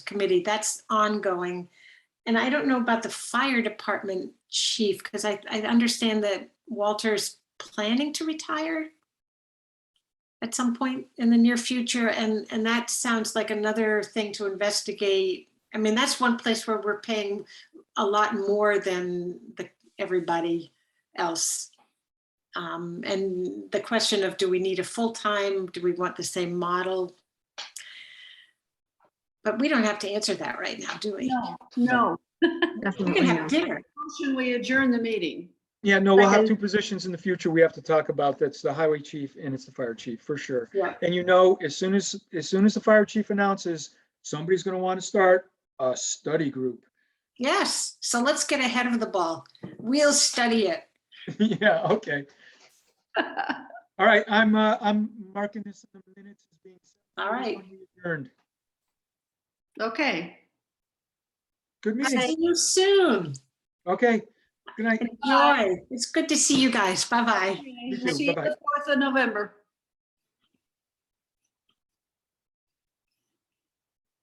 committee, that's ongoing. And I don't know about the fire department chief, because I understand that Walter's planning to retire at some point in the near future. And that sounds like another thing to investigate. I mean, that's one place where we're paying a lot more than everybody else. And the question of, do we need a full-time? Do we want the same model? But we don't have to answer that right now, do we? No. We definitely can no. have dinner. Motion, we adjourn the meeting. Yeah, no, we'll have Second. two positions in the future we have to talk about. That's the highway chief and it's the fire chief for sure. Yeah. And as soon as the fire chief announces, somebody's going to want to start a study group. Yes, so let's get ahead of the ball. We'll study it. Yeah, okay. All right, I'm marking this in the minutes as being. All right. Adjourned. Okay. Good meeting. See you soon. Okay, good night. Enjoy. It's good to see you guys. Bye-bye. You too. See you Bye-bye. the 4th of November.